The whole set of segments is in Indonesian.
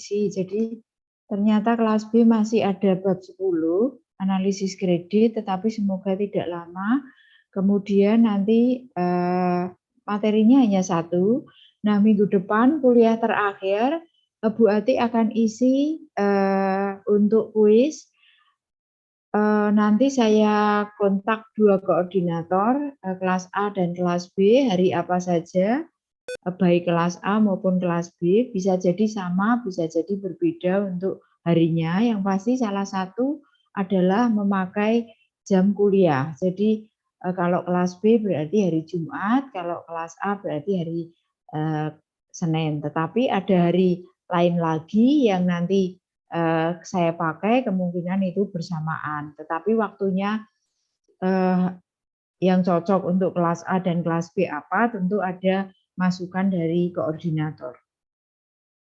koreksi. Jadi ternyata kelas B masih ada bab 10, analisis kredit, tetapi semoga tidak lama. Kemudian nanti materinya hanya 1. Nah, minggu depan kuliah terakhir, Bu Ati akan isi untuk kuis. Nanti saya kontak 2 koordinator, kelas A dan kelas B, hari apa saja, baik kelas A maupun kelas B, bisa jadi sama, bisa jadi berbeda untuk harinya. Yang pasti salah satu adalah memakai jam kuliah. Jadi kalau kelas B berarti hari Jumat, kalau kelas A berarti hari Senin. Tetapi ada hari lain lagi yang nanti saya pakai, kemungkinan itu bersamaan. Tetapi waktunya yang cocok untuk kelas A dan kelas B apa, tentu ada masukan dari koordinator.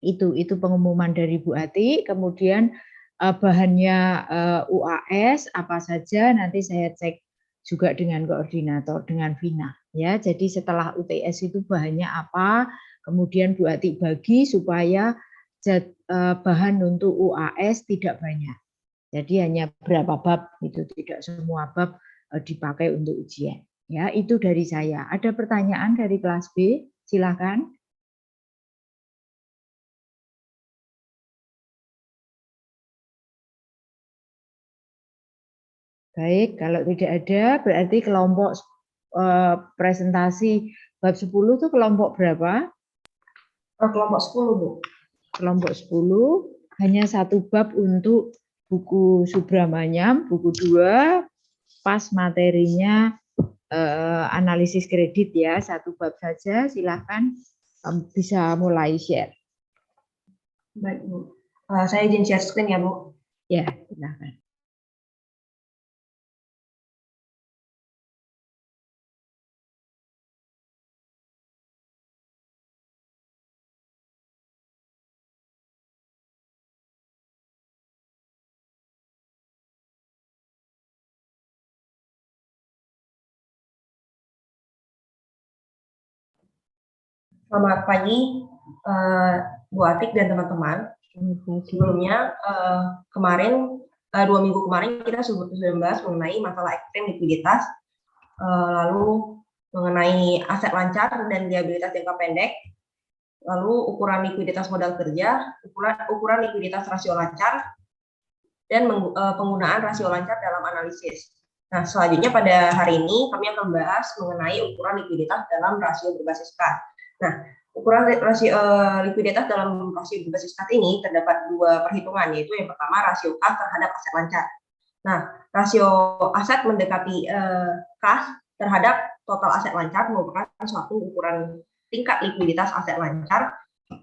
Itu pengumuman dari Bu Ati. Kemudian bahannya UAS apa saja nanti saya cek juga dengan koordinator, dengan Vina. Ya, jadi setelah UTS itu bahannya apa, kemudian Bu Ati bagi supaya bahan untuk UAS tidak banyak. Jadi hanya berapa bab itu, tidak semua bab dipakai untuk ujian. Ya, itu dari saya. Ada pertanyaan dari kelas B? Silakan. Baik, kalau tidak ada berarti kelompok presentasi bab 10 itu kelompok berapa? Kelompok 10, Bu. Kelompok 10, hanya 1 bab untuk buku Subramanyam, buku 2, pas materinya analisis kredit ya, 1 bab saja, silahkan bisa mulai share. Baik, Bu. Saya izin share screen ya, Bu. Ya, silahkan. Selamat pagi, Bu Atik dan teman-teman. Sebelumnya, kemarin 2 minggu kemarin kita sudah membahas mengenai masalah ekstrem likuiditas, lalu mengenai aset lancar dan liabilitas jangka pendek, lalu ukuran likuiditas modal kerja, ukuran likuiditas rasio lancar, dan penggunaan rasio lancar dalam analisis. Nah, selanjutnya pada hari ini kami akan membahas mengenai ukuran likuiditas dalam rasio berbasis kas. Nah, ukuran rasio likuiditas dalam rasio berbasis kas ini terdapat 2 perhitungan, yaitu yang pertama rasio kas terhadap aset lancar. Nah, rasio aset mendekati kas terhadap total aset lancar merupakan suatu ukuran tingkat likuiditas aset lancar,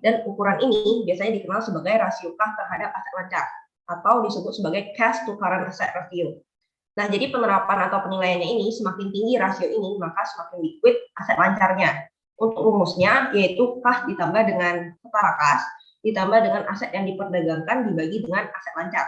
dan ukuran ini biasanya dikenal sebagai rasio kas terhadap aset lancar atau disebut sebagai cash to current asset ratio. Nah, jadi penerapan atau penilaiannya ini semakin tinggi rasio ini, maka semakin liquid aset lancarnya. Untuk rumusnya yaitu kas ditambah dengan setara kas ditambah dengan aset yang diperdagangkan dibagi dengan aset lancar.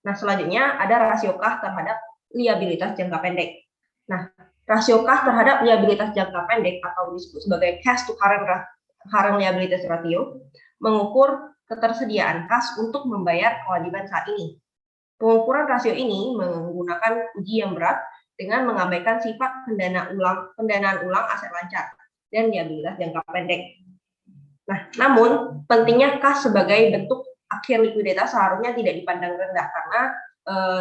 Nah, selanjutnya ada rasio kas terhadap liabilitas jangka pendek. Nah, rasio kas terhadap liabilitas jangka pendek atau disebut sebagai cash to current liabilities ratio mengukur ketersediaan kas untuk membayar kewajiban saat ini. Pengukuran rasio ini menggunakan uji yang berat dengan mengabaikan sifat pendanaan ulang aset lancar dan liabilitas jangka pendek. Nah, namun pentingnya kas sebagai bentuk akhir likuiditas seharusnya tidak dipandang rendah karena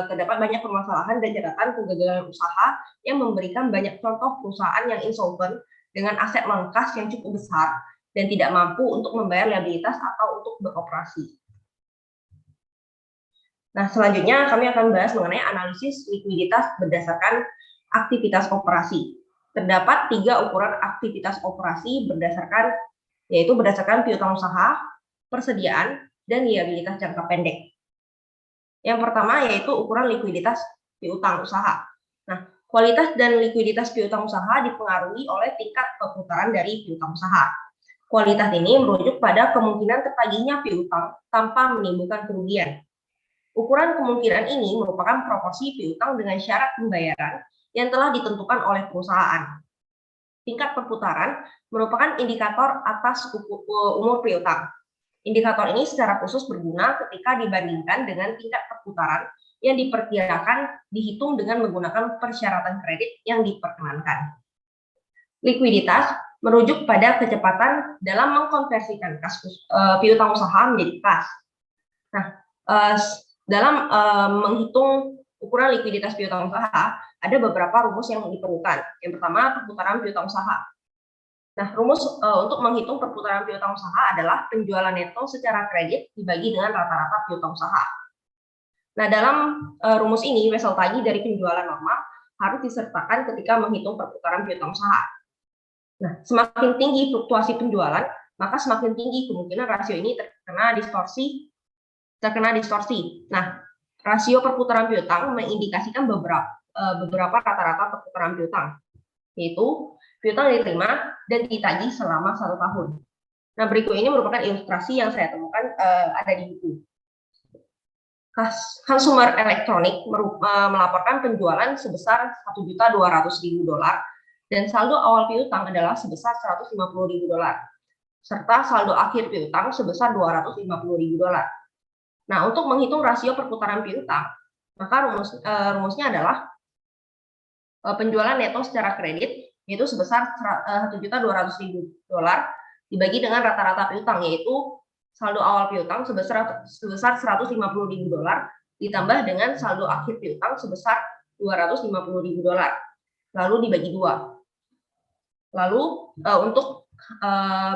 terdapat banyak permasalahan dan catatan kegagalan usaha yang memberikan banyak contoh perusahaan yang insolvent dengan aset non-kas yang cukup besar dan tidak mampu untuk membayar liabilitas atau untuk beroperasi. Nah, selanjutnya kami akan bahas mengenai analisis likuiditas berdasarkan aktivitas operasi. Terdapat 3 ukuran aktivitas operasi yaitu berdasarkan piutang usaha, persediaan, dan liabilitas jangka pendek. Yang pertama yaitu ukuran likuiditas piutang usaha. Nah, kualitas dan likuiditas piutang usaha dipengaruhi oleh tingkat perputaran dari piutang usaha. Kualitas ini merujuk pada kemungkinan tertagihnya piutang tanpa menimbulkan kerugian. Ukuran kemungkinan ini merupakan proporsi piutang dengan syarat pembayaran yang telah ditentukan oleh perusahaan. Tingkat perputaran merupakan indikator atas umur piutang. Indikator ini secara khusus berguna ketika dibandingkan dengan tingkat perputaran yang diperkirakan dihitung dengan menggunakan persyaratan kredit yang diperkenankan. Likuiditas merujuk pada kecepatan dalam mengkonversikan piutang usaha menjadi kas. Nah, dalam menghitung ukuran likuiditas piutang usaha, ada beberapa rumus yang diperlukan. Yang pertama, perputaran piutang usaha. Nah, rumus untuk menghitung perputaran piutang usaha adalah penjualan neto secara kredit dibagi dengan rata-rata piutang usaha. Nah, dalam rumus ini, wesel tagih dari penjualan normal harus disertakan ketika menghitung perputaran piutang usaha. Nah, semakin tinggi fluktuasi penjualan, maka semakin tinggi kemungkinan rasio ini terkena distorsi. Nah, rasio perputaran piutang mengindikasikan beberapa rata-rata perputaran piutang, yaitu piutang diterima dan ditagih selama 1 tahun. Nah, berikut ini merupakan ilustrasi yang saya temukan ada di buku. Consumer Electronic melaporkan penjualan sebesar $1.200.000 dan saldo awal piutang adalah sebesar $150.000 serta saldo akhir piutang sebesar $250.000. Nah, untuk menghitung rasio perputaran piutang, maka rumusnya adalah penjualan neto secara kredit yaitu sebesar $1.200.000 dibagi dengan rata-rata piutang, yaitu saldo awal piutang sebesar $150.000 ditambah dengan saldo akhir piutang sebesar $250.000 lalu dibagi 2. Lalu untuk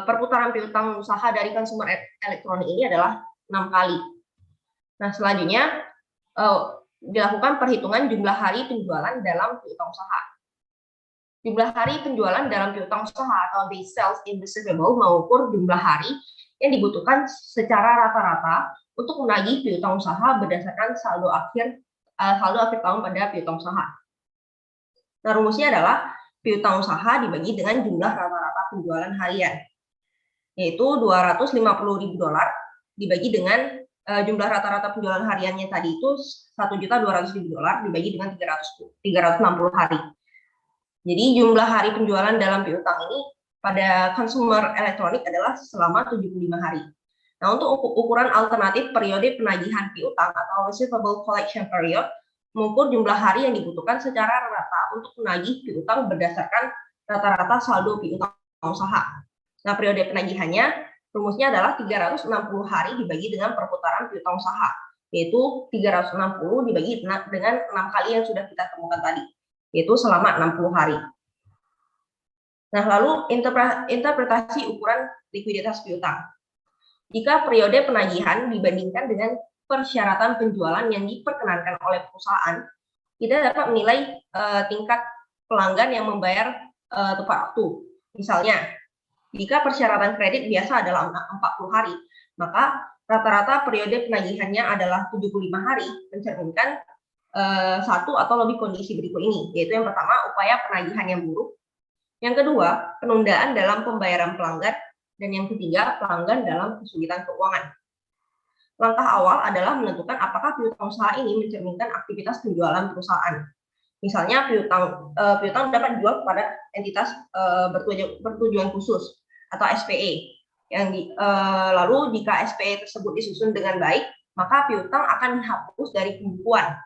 perputaran piutang usaha dari consumer elektronik ini adalah 6 kali. Nah, selanjutnya dilakukan perhitungan jumlah hari penjualan dalam piutang usaha. Jumlah hari penjualan dalam piutang usaha atau days sales in receivable mengukur jumlah hari yang dibutuhkan secara rata-rata untuk menagih piutang usaha berdasarkan saldo akhir tahun pada piutang usaha. Nah, rumusnya adalah piutang usaha dibagi dengan jumlah rata-rata penjualan harian, yaitu $250.000 dibagi dengan jumlah rata-rata penjualan hariannya tadi itu $1.200.000 dibagi dengan 360 hari. Jadi jumlah hari penjualan dalam piutang ini pada consumer elektronik adalah selama 75 hari. Nah, untuk ukuran alternatif periode penagihan piutang atau receivable collection period mengukur jumlah hari yang dibutuhkan secara rata untuk menagih piutang berdasarkan rata-rata saldo piutang usaha. Nah, periode penagihannya rumusnya adalah 360 hari dibagi dengan perputaran piutang usaha, yaitu 360 dibagi dengan 6 kali yang sudah kita temukan tadi, yaitu selama 60 hari. Nah, lalu interpretasi ukuran likuiditas piutang. Jika periode penagihan dibandingkan dengan persyaratan penjualan yang diperkenankan oleh perusahaan, kita dapat menilai tingkat pelanggan yang membayar tepat waktu. Misalnya, jika persyaratan kredit biasa adalah 40 hari, maka rata-rata periode penagihannya adalah 75 hari, mencerminkan satu atau lebih kondisi berikut ini, yaitu yang pertama, upaya penagihan yang buruk, yang kedua, penundaan dalam pembayaran pelanggan, dan yang ketiga, pelanggan dalam kesulitan keuangan. Langkah awal adalah menentukan apakah piutang usaha ini mencerminkan aktivitas penjualan perusahaan. Misalnya, piutang dapat dijual kepada entitas bertujuan khusus atau SPE. Lalu jika SPE tersebut disusun dengan baik, maka piutang akan dihapus dari pembukuan.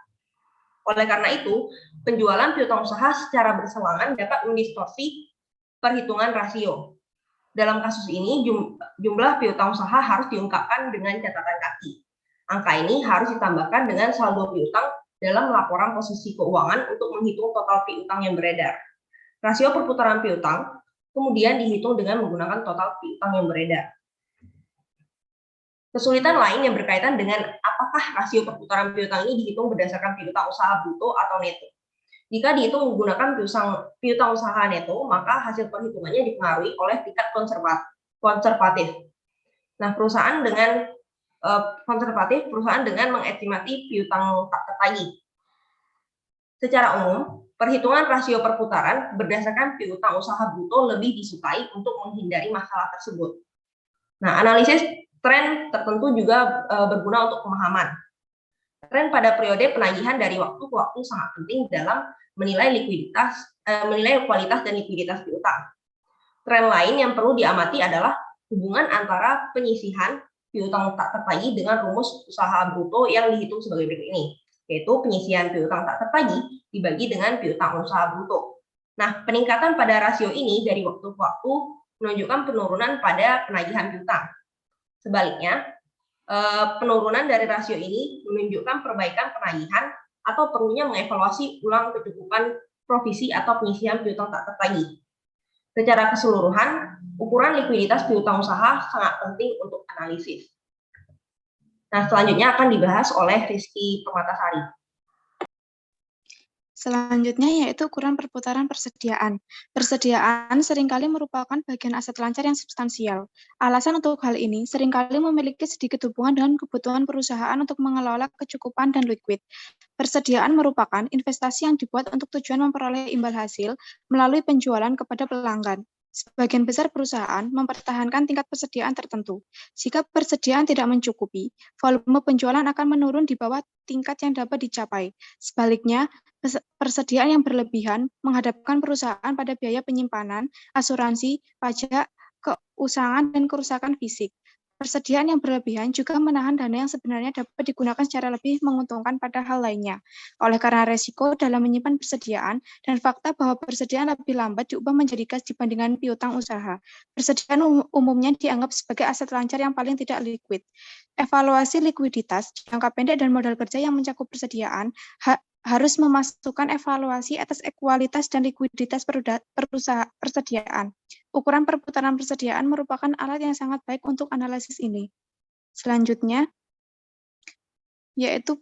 Oleh karena itu, penjualan piutang usaha secara berselangan dapat mendistorsi perhitungan rasio. Dalam kasus ini, jumlah piutang usaha harus diungkapkan dengan catatan kaki. Angka ini harus ditambahkan dengan saldo piutang dalam laporan posisi keuangan untuk menghitung total piutang yang beredar. Rasio perputaran piutang kemudian dihitung dengan menggunakan total piutang yang beredar. Kesulitan lain yang berkaitan dengan apakah rasio perputaran piutang ini dihitung berdasarkan piutang usaha bruto atau neto. Jika dihitung menggunakan piutang usaha neto, maka hasil perhitungannya dipengaruhi oleh tingkat konservatif. Nah, perusahaan dengan perusahaan dengan mengestimasi piutang tak tertagih. Secara umum, perhitungan rasio perputaran berdasarkan piutang usaha bruto lebih disukai untuk menghindari masalah tersebut. Nah, analisis tren tertentu juga berguna untuk pemahaman. Tren pada periode penagihan dari waktu ke waktu sangat penting dalam menilai kualitas dan likuiditas piutang. Tren lain yang perlu diamati adalah hubungan antara penyisihan piutang tak tertagih dengan rumus usaha bruto yang dihitung sebagai berikut ini, yaitu penyisian piutang tak tertagih dibagi dengan piutang usaha bruto. Nah, peningkatan pada rasio ini dari waktu ke waktu menunjukkan penurunan pada penagihan piutang. Sebaliknya, penurunan dari rasio ini menunjukkan perbaikan penagihan atau perlunya mengevaluasi ulang kecukupan provisi atau penyisian piutang tak tertagih. Secara keseluruhan, ukuran likuiditas piutang usaha sangat penting untuk analisis. Nah, selanjutnya akan dibahas oleh Rizky Permatasari. Selanjutnya yaitu ukuran perputaran persediaan. Persediaan seringkali merupakan bagian aset lancar yang substansial. Alasan untuk hal ini seringkali memiliki sedikit hubungan dengan kebutuhan perusahaan untuk mengelola kecukupan dan likuid. Persediaan merupakan investasi yang dibuat untuk tujuan memperoleh imbal hasil melalui penjualan kepada pelanggan. Sebagian besar perusahaan mempertahankan tingkat persediaan tertentu. Jika persediaan tidak mencukupi, volume penjualan akan menurun di bawah tingkat yang dapat dicapai. Sebaliknya, persediaan yang berlebihan menghadapkan perusahaan pada biaya penyimpanan, asuransi, pajak, keusangan, dan kerusakan fisik. Persediaan yang berlebihan juga menahan dana yang sebenarnya dapat digunakan secara lebih menguntungkan pada hal lainnya. Oleh karena resiko dalam menyimpan persediaan dan fakta bahwa persediaan lebih lambat diubah menjadi gas dibandingkan piutang usaha, persediaan umumnya dianggap sebagai aset lancar yang paling tidak likuid. Evaluasi likuiditas, jangka pendek dan modal kerja yang mencakup persediaan harus memasukkan evaluasi atas kualitas dan likuiditas persediaan. Ukuran perputaran persediaan merupakan alat yang sangat baik untuk analisis ini. Selanjutnya, yaitu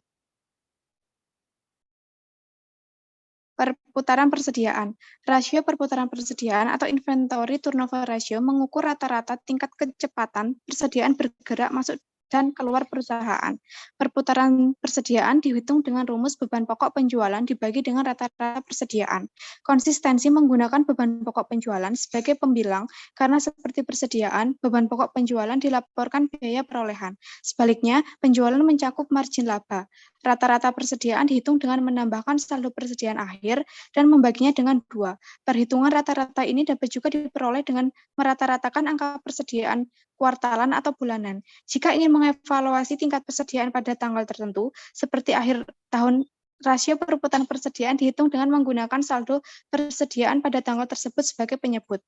perputaran persediaan. Rasio perputaran persediaan atau inventory turnover ratio mengukur rata-rata tingkat kecepatan persediaan bergerak masuk dan keluar perusahaan. Perputaran persediaan dihitung dengan rumus beban pokok penjualan dibagi dengan rata-rata persediaan. Konsistensi menggunakan beban pokok penjualan sebagai pembilang karena seperti persediaan, beban pokok penjualan dilaporkan biaya perolehan. Sebaliknya, penjualan mencakup margin laba. Rata-rata persediaan dihitung dengan menambahkan saldo persediaan akhir dan membaginya dengan 2. Perhitungan rata-rata ini dapat juga diperoleh dengan merata-ratakan angka persediaan kuartalan atau bulanan. Jika ingin mengevaluasi tingkat persediaan pada tanggal tertentu, seperti akhir tahun, rasio perputaran persediaan dihitung dengan menggunakan saldo persediaan pada tanggal tersebut sebagai penyebut.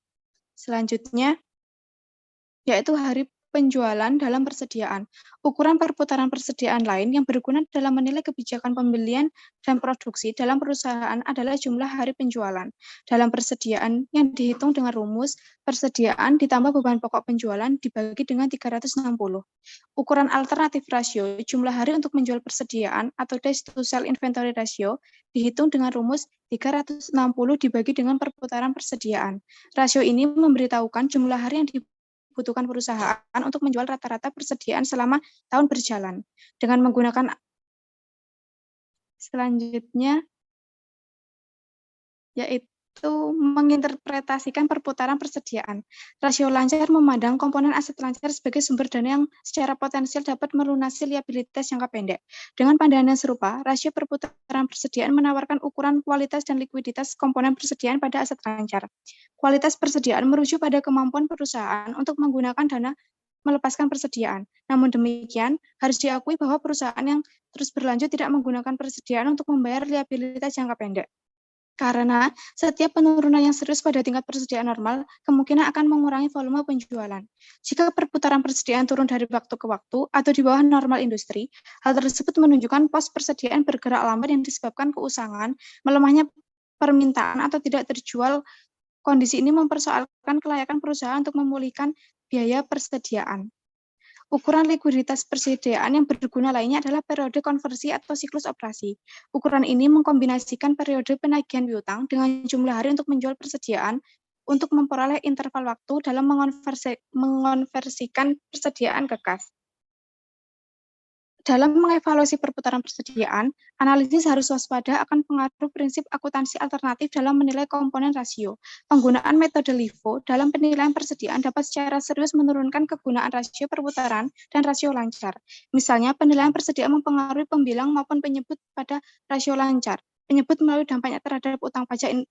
Selanjutnya, yaitu hari penjualan dalam persediaan. Ukuran perputaran persediaan lain yang berguna dalam menilai kebijakan pembelian dan produksi dalam perusahaan adalah jumlah hari penjualan. Dalam persediaan yang dihitung dengan rumus persediaan ditambah beban pokok penjualan dibagi dengan 360. Ukuran alternatif rasio jumlah hari untuk menjual persediaan atau days to sell inventory ratio dihitung dengan rumus 360 dibagi dengan perputaran persediaan. Rasio ini memberitahukan jumlah hari yang dibutuhkan perusahaan untuk menjual rata-rata persediaan selama tahun berjalan. Dengan menggunakan selanjutnya, yaitu menginterpretasikan perputaran persediaan. Rasio lancar memandang komponen aset lancar sebagai sumber dana yang secara potensial dapat melunasi liabilitas jangka pendek. Dengan pandangan yang serupa, rasio perputaran persediaan menawarkan ukuran kualitas dan likuiditas komponen persediaan pada aset lancar. Kualitas persediaan merujuk pada kemampuan perusahaan untuk menggunakan dana melepaskan persediaan. Namun demikian, harus diakui bahwa perusahaan yang terus berlanjut tidak menggunakan persediaan untuk membayar liabilitas jangka pendek. Karena setiap penurunan yang serius pada tingkat persediaan normal kemungkinan akan mengurangi volume penjualan. Jika perputaran persediaan turun dari waktu ke waktu atau di bawah normal industri, hal tersebut menunjukkan pos persediaan bergerak lambat yang disebabkan keusangan, melemahnya permintaan atau tidak terjual. Kondisi ini mempersoalkan kelayakan perusahaan untuk memulihkan biaya persediaan. Ukuran likuiditas persediaan yang berguna lainnya adalah periode konversi atau siklus operasi. Ukuran ini mengkombinasikan periode penagihan piutang dengan jumlah hari untuk menjual persediaan untuk memperoleh interval waktu dalam mengonversikan persediaan ke kas. Dalam mengevaluasi perputaran persediaan, analisis harus waspada akan pengaruh prinsip akuntansi alternatif dalam menilai komponen rasio. Penggunaan metode LIFO dalam penilaian persediaan dapat secara serius menurunkan kegunaan rasio perputaran dan rasio lancar. Misalnya, penilaian persediaan mempengaruhi pembilang maupun penyebut pada rasio lancar. Penyebut melalui dampaknya terhadap utang pajak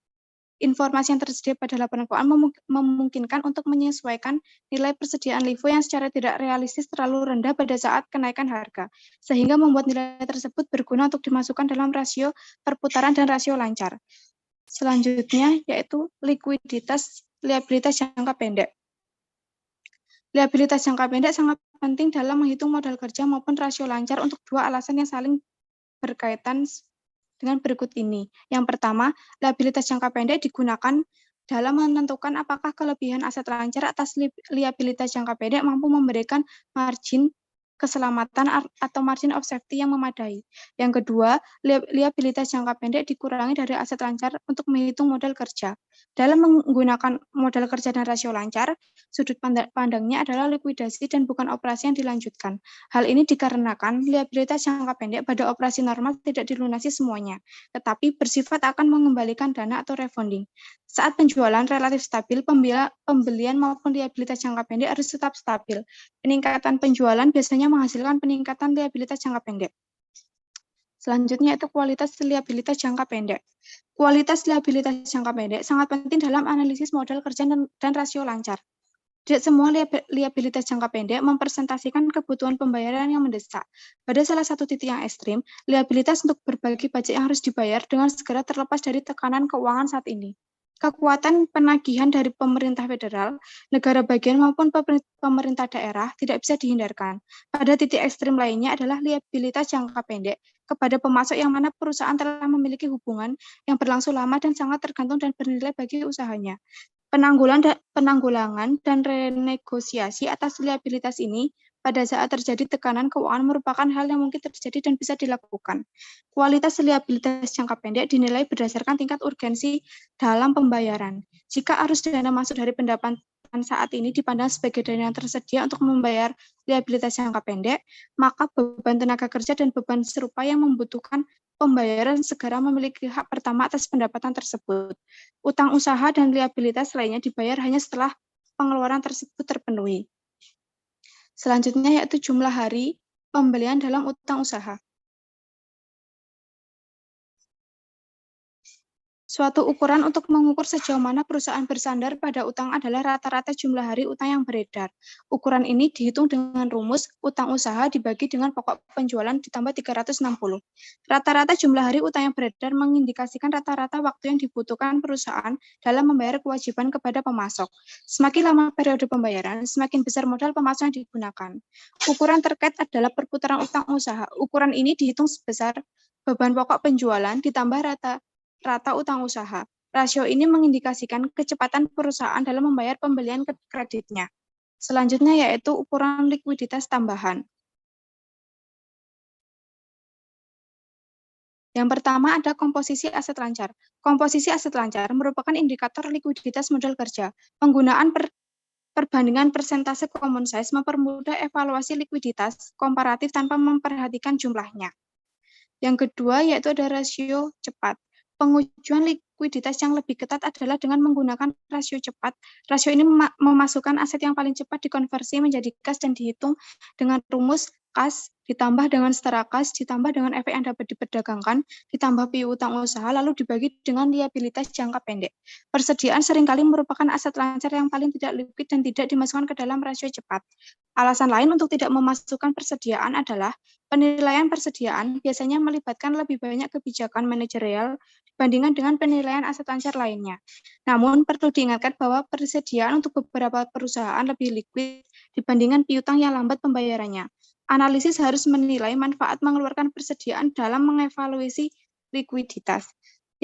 Informasi yang tersedia pada laporan keuangan memungkinkan untuk menyesuaikan nilai persediaan LIFO yang secara tidak realistis terlalu rendah pada saat kenaikan harga, sehingga membuat nilai tersebut berguna untuk dimasukkan dalam rasio perputaran dan rasio lancar. Selanjutnya yaitu likuiditas liabilitas jangka pendek. Liabilitas jangka pendek sangat penting dalam menghitung modal kerja maupun rasio lancar untuk dua alasan yang saling berkaitan dengan berikut ini. Yang pertama, liabilitas jangka pendek digunakan dalam menentukan apakah kelebihan aset lancar atas liabilitas jangka pendek mampu memberikan margin keselamatan atau margin of safety yang memadai. Yang kedua, liabilitas jangka pendek dikurangi dari aset lancar untuk menghitung modal kerja. Dalam menggunakan modal kerja dan rasio lancar, sudut pandangnya adalah likuidasi dan bukan operasi yang dilanjutkan. Hal ini dikarenakan liabilitas jangka pendek pada operasi normal tidak dilunasi semuanya, tetapi bersifat akan mengembalikan dana atau refunding. Saat penjualan relatif stabil, pembelian maupun liabilitas jangka pendek harus tetap stabil. Peningkatan penjualan biasanya menghasilkan peningkatan liabilitas jangka pendek. Selanjutnya itu kualitas liabilitas jangka pendek. Kualitas liabilitas jangka pendek sangat penting dalam analisis modal kerja dan rasio lancar. Tidak semua liabilitas jangka pendek mempresentasikan kebutuhan pembayaran yang mendesak. Pada salah satu titik yang ekstrim, liabilitas untuk berbagi pajak yang harus dibayar dengan segera terlepas dari tekanan keuangan saat ini. Kekuatan penagihan dari pemerintah federal, negara bagian maupun pemerintah daerah tidak bisa dihindarkan. Pada titik ekstrim lainnya adalah liabilitas jangka pendek kepada pemasok yang mana perusahaan telah memiliki hubungan yang berlangsung lama dan sangat tergantung dan bernilai bagi usahanya. Penanggulangan dan renegosiasi atas liabilitas ini pada saat terjadi tekanan keuangan merupakan hal yang mungkin terjadi dan bisa dilakukan. Kualitas liabilitas jangka pendek dinilai berdasarkan tingkat urgensi dalam pembayaran. Jika arus dana masuk dari pendapatan saat ini dipandang sebagai dana yang tersedia untuk membayar liabilitas jangka pendek, maka beban tenaga kerja dan beban serupa yang membutuhkan pembayaran segera memiliki hak pertama atas pendapatan tersebut. Utang usaha dan liabilitas lainnya dibayar hanya setelah pengeluaran tersebut terpenuhi. Selanjutnya yaitu jumlah hari pembelian dalam utang usaha. Suatu ukuran untuk mengukur sejauh mana perusahaan bersandar pada utang adalah rata-rata jumlah hari utang yang beredar. Ukuran ini dihitung dengan rumus utang usaha dibagi dengan pokok penjualan ditambah 360. Rata-rata jumlah hari utang yang beredar mengindikasikan rata-rata waktu yang dibutuhkan perusahaan dalam membayar kewajiban kepada pemasok. Semakin lama periode pembayaran, semakin besar modal pemasok yang digunakan. Ukuran terkait adalah perputaran utang usaha. Ukuran ini dihitung sebesar beban pokok penjualan ditambah rata utang usaha. Rasio ini mengindikasikan kecepatan perusahaan dalam membayar pembelian kreditnya. Selanjutnya yaitu ukuran likuiditas tambahan. Yang pertama ada komposisi aset lancar. Komposisi aset lancar merupakan indikator likuiditas modal kerja. Penggunaan perbandingan persentase common size mempermudah evaluasi likuiditas komparatif tanpa memperhatikan jumlahnya. Yang kedua yaitu ada rasio cepat. Pengujian likuiditas yang lebih ketat adalah dengan menggunakan rasio cepat. Rasio ini memasukkan aset yang paling cepat dikonversi menjadi kas dan dihitung dengan rumus kas ditambah dengan setara kas ditambah dengan efek yang dapat diperdagangkan ditambah PU utang usaha lalu dibagi dengan liabilitas jangka pendek. Persediaan seringkali merupakan aset lancar yang paling tidak likuid dan tidak dimasukkan ke dalam rasio cepat. Alasan lain untuk tidak memasukkan persediaan adalah penilaian persediaan biasanya melibatkan lebih banyak kebijakan manajerial dibandingkan dengan penilaian aset lancar lainnya. Namun, perlu diingatkan bahwa persediaan untuk beberapa perusahaan lebih likuid dibandingkan piutang yang lambat pembayarannya. Analisis harus menilai manfaat mengeluarkan persediaan dalam mengevaluasi likuiditas.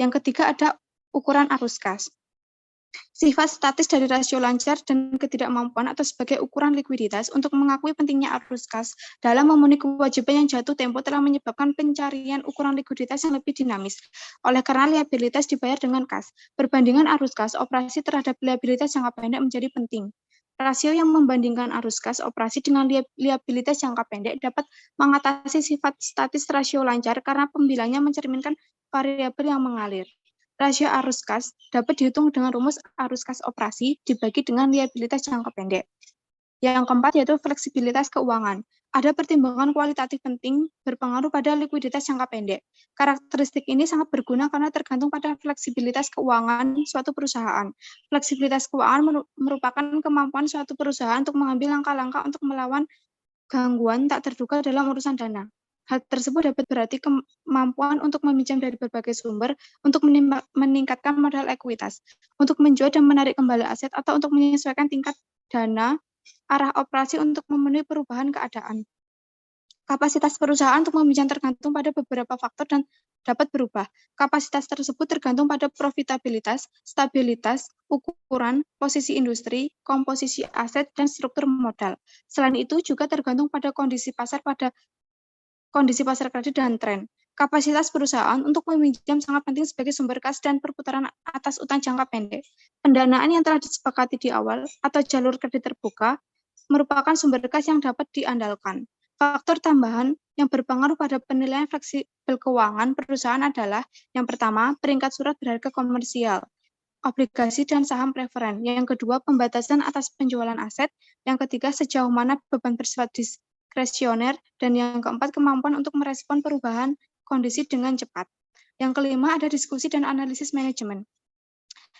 Yang ketiga ada ukuran arus kas. Sifat statis dari rasio lancar dan ketidakmampuan atau sebagai ukuran likuiditas untuk mengakui pentingnya arus kas dalam memenuhi kewajiban yang jatuh tempo telah menyebabkan pencarian ukuran likuiditas yang lebih dinamis. Oleh karena liabilitas dibayar dengan kas, perbandingan arus kas operasi terhadap liabilitas jangka pendek menjadi penting. Rasio yang membandingkan arus kas operasi dengan liabilitas jangka pendek dapat mengatasi sifat statis rasio lancar karena pembilangnya mencerminkan variabel yang mengalir. Rasio arus kas dapat dihitung dengan rumus arus kas operasi dibagi dengan liabilitas jangka pendek. Yang keempat yaitu fleksibilitas keuangan. Ada pertimbangan kualitatif penting berpengaruh pada likuiditas jangka pendek. Karakteristik ini sangat berguna karena tergantung pada fleksibilitas keuangan suatu perusahaan. Fleksibilitas keuangan merupakan kemampuan suatu perusahaan untuk mengambil langkah-langkah untuk melawan gangguan tak terduga dalam urusan dana. Hal tersebut dapat berarti kemampuan untuk meminjam dari berbagai sumber untuk meningkatkan modal ekuitas, untuk menjual dan menarik kembali aset, atau untuk menyesuaikan tingkat dana arah operasi untuk memenuhi perubahan keadaan. Kapasitas perusahaan untuk meminjam tergantung pada beberapa faktor dan dapat berubah. Kapasitas tersebut tergantung pada profitabilitas, stabilitas, ukuran, posisi industri, komposisi aset, dan struktur modal. Selain itu juga tergantung pada kondisi pasar kredit dan tren. Kapasitas perusahaan untuk meminjam sangat penting sebagai sumber kas dan perputaran atas utang jangka pendek. Pendanaan yang telah disepakati di awal atau jalur kredit terbuka merupakan sumber kas yang dapat diandalkan. Faktor tambahan yang berpengaruh pada penilaian fleksibel keuangan perusahaan adalah yang pertama, peringkat surat berharga komersial, obligasi dan saham preferen. Yang kedua, pembatasan atas penjualan aset. Yang ketiga, sejauh mana beban bersifat diskresioner. Dan yang keempat, kemampuan untuk merespon perubahan kondisi dengan cepat. Yang kelima, ada diskusi dan analisis manajemen.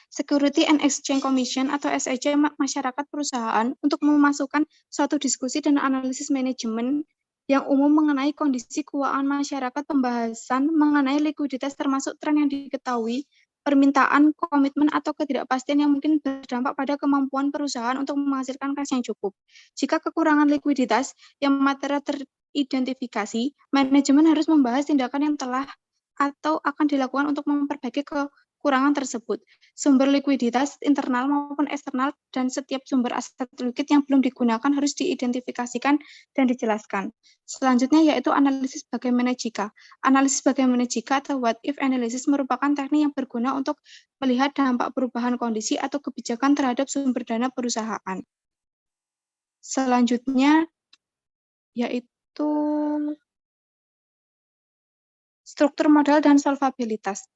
Security and Exchange Commission atau SEC masyarakat perusahaan untuk memasukkan suatu diskusi dan analisis manajemen yang umum mengenai kondisi keuangan masyarakat, pembahasan mengenai likuiditas termasuk tren yang diketahui, permintaan, komitmen, atau ketidakpastian yang mungkin berdampak pada kemampuan perusahaan untuk menghasilkan kas yang cukup. Jika kekurangan likuiditas yang material teridentifikasi, manajemen harus membahas tindakan yang telah atau akan dilakukan untuk memperbaiki kekurangan tersebut. Sumber likuiditas internal maupun eksternal dan setiap sumber aset likuid yang belum digunakan harus diidentifikasikan dan dijelaskan. Selanjutnya yaitu analisis bagaimana jika. Analisis bagaimana jika atau what if analysis merupakan teknik yang berguna untuk melihat dampak perubahan kondisi atau kebijakan terhadap sumber dana perusahaan. Selanjutnya yaitu struktur modal dan solvabilitas.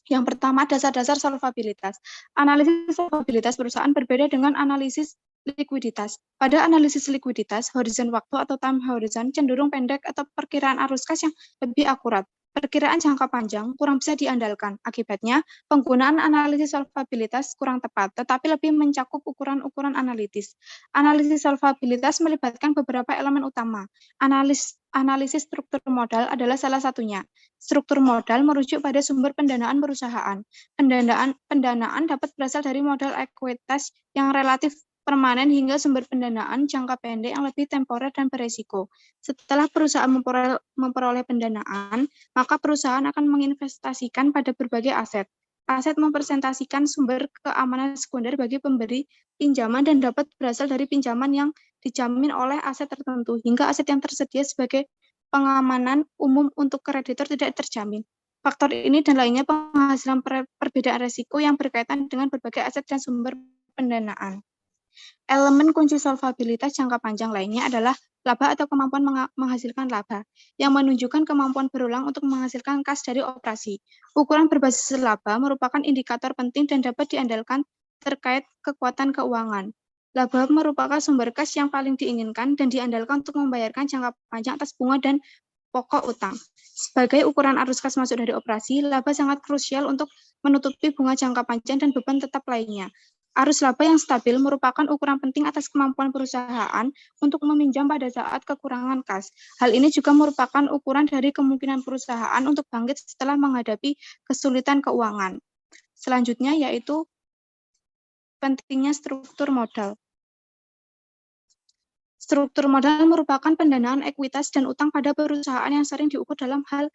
Yang pertama, dasar-dasar solvabilitas. Analisis solvabilitas perusahaan berbeda dengan analisis likuiditas. Pada analisis likuiditas, horizon waktu atau time horizon cenderung pendek atau perkiraan arus kas yang lebih akurat. Perkiraan jangka panjang kurang bisa diandalkan. Akibatnya, penggunaan analisis solvabilitas kurang tepat, tetapi lebih mencakup ukuran-ukuran analitis. Analisis solvabilitas melibatkan beberapa elemen utama. Analisis struktur modal adalah salah satunya. Struktur modal merujuk pada sumber pendanaan perusahaan. Pendanaan dapat berasal dari modal ekuitas yang relatif permanen hingga sumber pendanaan jangka pendek yang lebih temporer dan beresiko. Setelah perusahaan memperoleh pendanaan, maka perusahaan akan menginvestasikan pada berbagai aset. Aset mempresentasikan sumber keamanan sekunder bagi pemberi pinjaman dan dapat berasal dari pinjaman yang dijamin oleh aset tertentu, hingga aset yang tersedia sebagai pengamanan umum untuk kreditor tidak terjamin. Faktor ini dan lainnya penghasilan perbedaan resiko yang berkaitan dengan berbagai aset dan sumber pendanaan. Elemen kunci solvabilitas jangka panjang lainnya adalah laba atau kemampuan menghasilkan laba, yang menunjukkan kemampuan berulang untuk menghasilkan kas dari operasi. Ukuran berbasis laba merupakan indikator penting dan dapat diandalkan terkait kekuatan keuangan. Laba merupakan sumber kas yang paling diinginkan dan diandalkan untuk membayarkan jangka panjang atas bunga dan pokok utang. Sebagai ukuran arus kas masuk dari operasi, laba sangat krusial untuk menutupi bunga jangka panjang dan beban tetap lainnya. Arus laba yang stabil merupakan ukuran penting atas kemampuan perusahaan untuk meminjam pada saat kekurangan kas. Hal ini juga merupakan ukuran dari kemungkinan perusahaan untuk bangkit setelah menghadapi kesulitan keuangan. Selanjutnya yaitu pentingnya struktur modal. Struktur modal merupakan pendanaan ekuitas dan utang pada perusahaan yang sering diukur dalam hal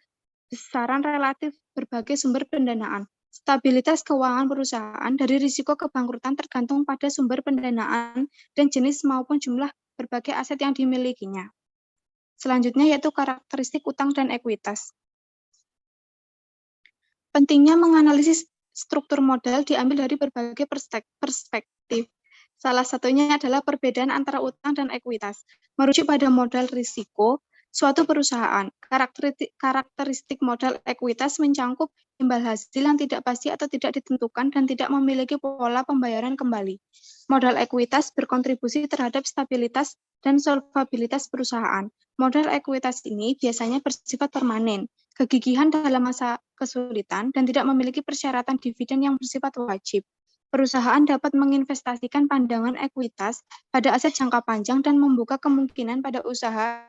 besaran relatif berbagai sumber pendanaan. Stabilitas keuangan perusahaan dari risiko kebangkrutan tergantung pada sumber pendanaan dan jenis maupun jumlah berbagai aset yang dimilikinya. Selanjutnya yaitu karakteristik utang dan ekuitas. Pentingnya menganalisis struktur modal diambil dari berbagai perspektif. Salah satunya adalah perbedaan antara utang dan ekuitas. Merujuk pada modal risiko suatu perusahaan, karakteristik modal ekuitas mencangkup imbal hasil yang tidak pasti atau tidak ditentukan dan tidak memiliki pola pembayaran kembali. Modal ekuitas berkontribusi terhadap stabilitas dan solvabilitas perusahaan. Modal ekuitas ini biasanya bersifat permanen, kegigihan dalam masa kesulitan, dan tidak memiliki persyaratan dividen yang bersifat wajib. Perusahaan dapat menginvestasikan pandangan ekuitas pada aset jangka panjang dan membuka kemungkinan pada usaha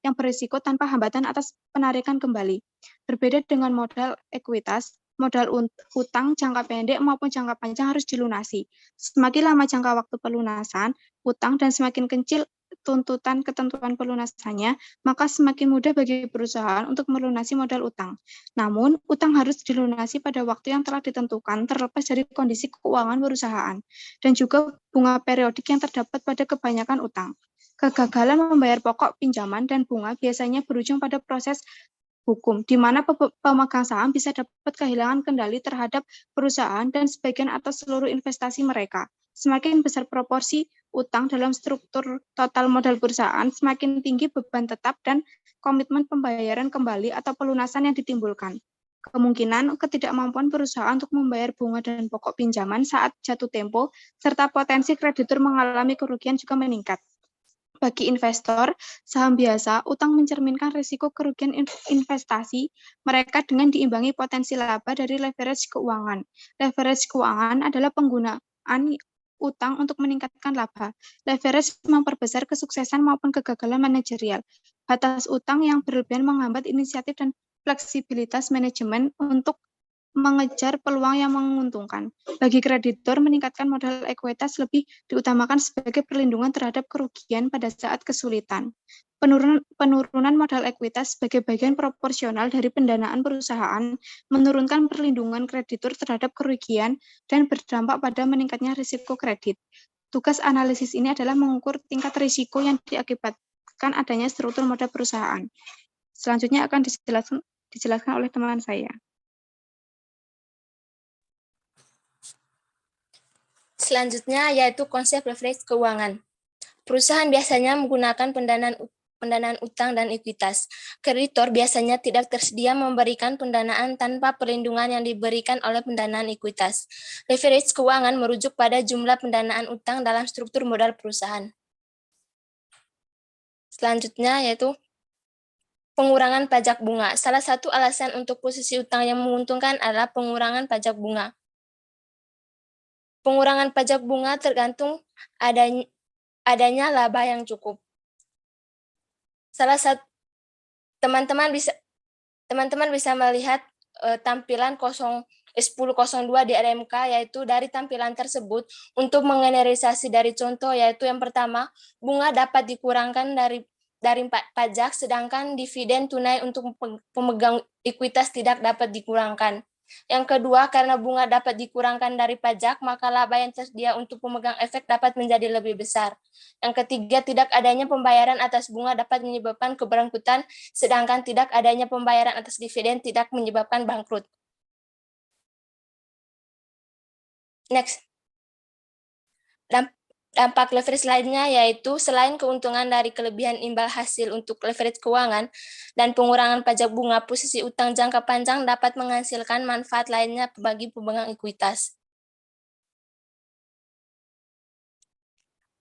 yang berisiko tanpa hambatan atas penarikan kembali. Berbeda dengan modal ekuitas, modal utang jangka pendek maupun jangka panjang harus dilunasi. Semakin lama jangka waktu pelunasan utang dan semakin kecil tuntutan ketentuan pelunasannya, maka semakin mudah bagi perusahaan untuk melunasi modal utang. Namun, utang harus dilunasi pada waktu yang telah ditentukan terlepas dari kondisi keuangan perusahaan dan juga bunga periodik yang terdapat pada kebanyakan utang. Kegagalan membayar pokok pinjaman dan bunga biasanya berujung pada proses hukum, di mana pemegang saham bisa dapat kehilangan kendali terhadap perusahaan dan sebagian atau seluruh investasi mereka. Semakin besar proporsi utang dalam struktur total modal perusahaan, semakin tinggi beban tetap dan komitmen pembayaran kembali atau pelunasan yang ditimbulkan. Kemungkinan ketidakmampuan perusahaan untuk membayar bunga dan pokok pinjaman saat jatuh tempo, serta potensi kreditur mengalami kerugian juga meningkat. Bagi investor, saham biasa, utang mencerminkan risiko kerugian investasi mereka dengan diimbangi potensi laba dari leverage keuangan. Leverage keuangan adalah penggunaan utang untuk meningkatkan laba. Leverage memperbesar kesuksesan maupun kegagalan manajerial. Batas utang yang berlebihan menghambat inisiatif dan fleksibilitas manajemen untuk mengejar peluang yang menguntungkan. Bagi kreditur, meningkatkan modal ekuitas lebih diutamakan sebagai perlindungan terhadap kerugian pada saat kesulitan. Penurunan modal ekuitas sebagai bagian proporsional dari pendanaan perusahaan menurunkan perlindungan kreditur terhadap kerugian dan berdampak pada meningkatnya risiko kredit. Tugas analisis ini adalah mengukur tingkat risiko yang diakibatkan adanya struktur modal perusahaan. Selanjutnya akan dijelaskan oleh teman saya. Selanjutnya yaitu konsep leverage keuangan. Perusahaan biasanya menggunakan pendanaan utang dan ekuitas. Kreditor biasanya tidak tersedia memberikan pendanaan tanpa perlindungan yang diberikan oleh pendanaan ekuitas. Leverage keuangan merujuk pada jumlah pendanaan utang dalam struktur modal perusahaan. Selanjutnya yaitu pengurangan pajak bunga. Salah satu alasan untuk posisi utang yang menguntungkan adalah pengurangan pajak bunga. Pengurangan pajak bunga tergantung adanya laba yang cukup. Salah satu teman-teman bisa melihat tampilan 1002 di RMK, yaitu dari tampilan tersebut untuk mengeneralisasi dari contoh, yaitu yang pertama, bunga dapat dikurangkan dari pajak, sedangkan dividen tunai untuk pemegang ekuitas tidak dapat dikurangkan. Yang kedua, karena bunga dapat dikurangkan dari pajak, maka laba yang tersedia untuk pemegang efek dapat menjadi lebih besar. Yang ketiga, tidak adanya pembayaran atas bunga dapat menyebabkan keberangkutan, sedangkan tidak adanya pembayaran atas dividen tidak menyebabkan bangkrut. Next. Dampak leverage lainnya yaitu selain keuntungan dari kelebihan imbal hasil untuk leverage keuangan dan pengurangan pajak bunga, posisi utang jangka panjang dapat menghasilkan manfaat lainnya bagi pemegang ekuitas.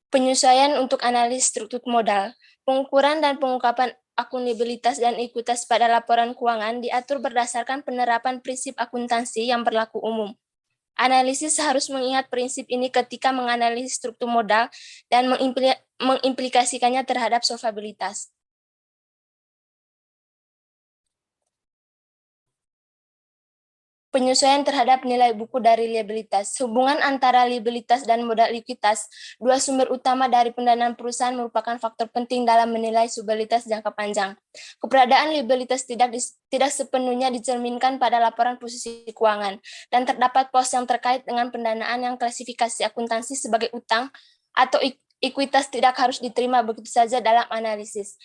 Penyesuaian untuk analis struktur modal. Pengukuran dan pengungkapan akuntabelitas dan ekuitas pada laporan keuangan diatur berdasarkan penerapan prinsip akuntansi yang berlaku umum. Analisis harus mengingat prinsip ini ketika menganalisis struktur modal dan mengimplikasikannya terhadap solvabilitas. Penyesuaian terhadap nilai buku dari liabilitas. Hubungan antara liabilitas dan modal likuiditas, dua sumber utama dari pendanaan perusahaan, merupakan faktor penting dalam menilai solvabilitas jangka panjang. Keberadaan liabilitas tidak sepenuhnya dicerminkan pada laporan posisi keuangan, dan terdapat pos yang terkait dengan pendanaan yang klasifikasi akuntansi sebagai utang atau ekuitas tidak harus diterima begitu saja dalam analisis.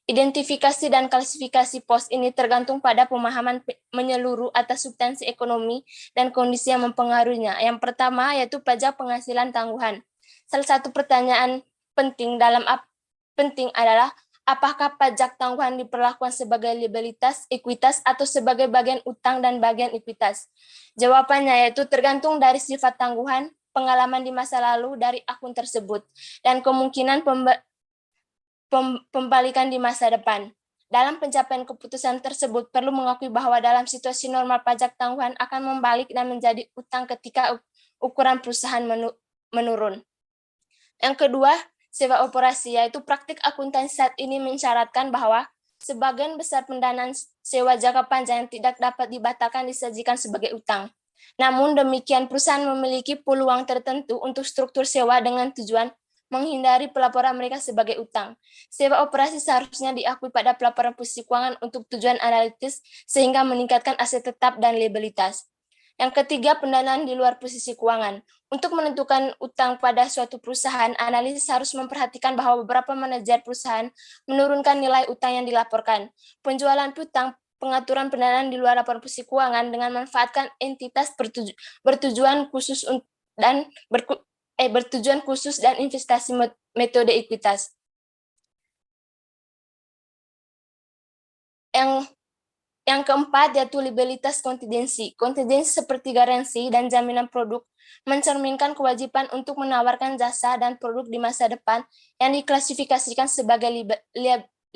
Identifikasi dan klasifikasi pos ini tergantung pada pemahaman menyeluruh atas substansi ekonomi dan kondisi yang mempengaruhinya. Yang pertama yaitu pajak penghasilan tangguhan. Salah satu pertanyaan penting adalah apakah pajak tangguhan diperlakukan sebagai liabilitas, ekuitas, atau sebagai bagian utang dan bagian ekuitas? Jawabannya yaitu tergantung dari sifat tangguhan, pengalaman di masa lalu dari akun tersebut, dan kemungkinan pembalikan di masa depan. Dalam pencapaian keputusan tersebut perlu mengakui bahwa dalam situasi normal pajak tangguhan akan membalik dan menjadi utang ketika ukuran perusahaan menurun. Yang kedua, sewa operasi, yaitu praktik akuntansi saat ini mensyaratkan bahwa sebagian besar pendanaan sewa jangka panjang yang tidak dapat dibatalkan disajikan sebagai utang. Namun demikian, perusahaan memiliki peluang tertentu untuk struktur sewa dengan tujuan menghindari pelaporan mereka sebagai utang. Sewa operasi seharusnya diakui pada pelaporan posisi keuangan untuk tujuan analitis sehingga meningkatkan aset tetap dan liabilitas. Yang ketiga, pendanaan di luar posisi keuangan. Untuk menentukan utang pada suatu perusahaan, analisis harus memperhatikan bahwa beberapa manajer perusahaan menurunkan nilai utang yang dilaporkan. Penjualan piutang, pengaturan pendanaan di luar laporan posisi keuangan dengan memanfaatkan entitas bertujuan khusus dan investasi metode ekuitas. Yang keempat yaitu liabilitas kontingensi. Kontingensi seperti garansi dan jaminan produk mencerminkan kewajiban untuk menawarkan jasa dan produk di masa depan yang diklasifikasikan sebagai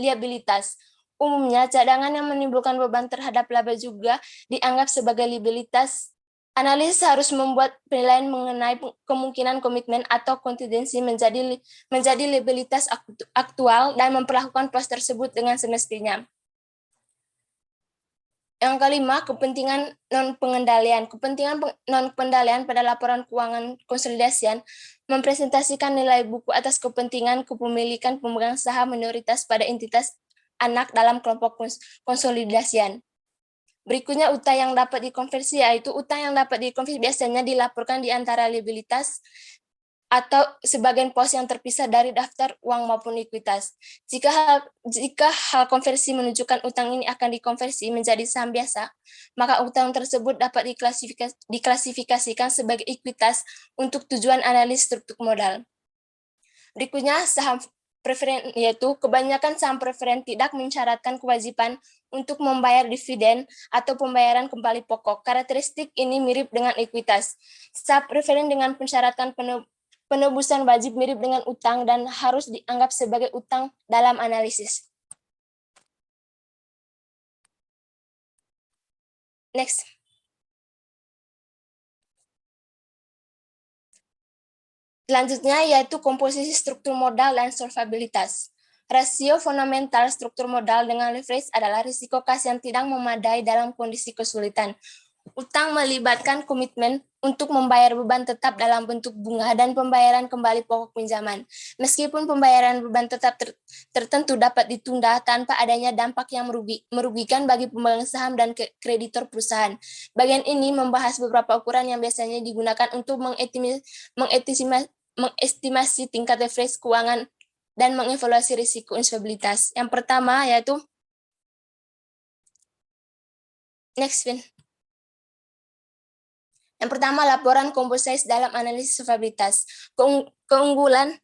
liabilitas. Umumnya, cadangan yang menimbulkan beban terhadap laba juga dianggap sebagai liabilitas. Analis harus membuat penilaian mengenai kemungkinan komitmen atau kontingensi menjadi liabilitas aktual dan memperlakukan pos tersebut dengan semestinya. Yang kelima, kepentingan non-pengendalian. Kepentingan non-pengendalian pada laporan keuangan konsolidasian mempresentasikan nilai buku atas kepentingan kepemilikan pemegang saham minoritas pada entitas anak dalam kelompok konsolidasian. Berikutnya, utang yang dapat dikonversi, yaitu utang yang dapat dikonversi biasanya dilaporkan di antara liabilitas atau sebagian pos yang terpisah dari daftar uang maupun ekuitas. Jika hal konversi menunjukkan utang ini akan dikonversi menjadi saham biasa, maka utang tersebut dapat diklasifikasikan sebagai ekuitas untuk tujuan analis struktur modal. Berikutnya, saham preferen, yaitu kebanyakan saham preferen tidak mensyaratkan kewajiban untuk membayar dividen atau pembayaran kembali pokok. Karakteristik ini mirip dengan ekuitas. Saham preferen dengan pensyaratan penebusan wajib mirip dengan utang dan harus dianggap sebagai utang dalam analisis. Next. Selanjutnya yaitu komposisi struktur modal dan solvabilitas. Rasio fundamental struktur modal dengan leverage adalah risiko kas yang tidak memadai dalam kondisi kesulitan. Utang melibatkan komitmen untuk membayar beban tetap dalam bentuk bunga dan pembayaran kembali pokok pinjaman. Meskipun pembayaran beban tetap tertentu dapat ditunda tanpa adanya dampak yang merugikan bagi pemegang saham dan kreditor perusahaan. Bagian ini membahas beberapa ukuran yang biasanya digunakan untuk mengestimasi tingkat leverage keuangan dan mengevaluasi risiko instabilitas. Yang pertama yaitu next Vin. Yang pertama, laporan composite dalam analisis solvabilitas. Keunggulan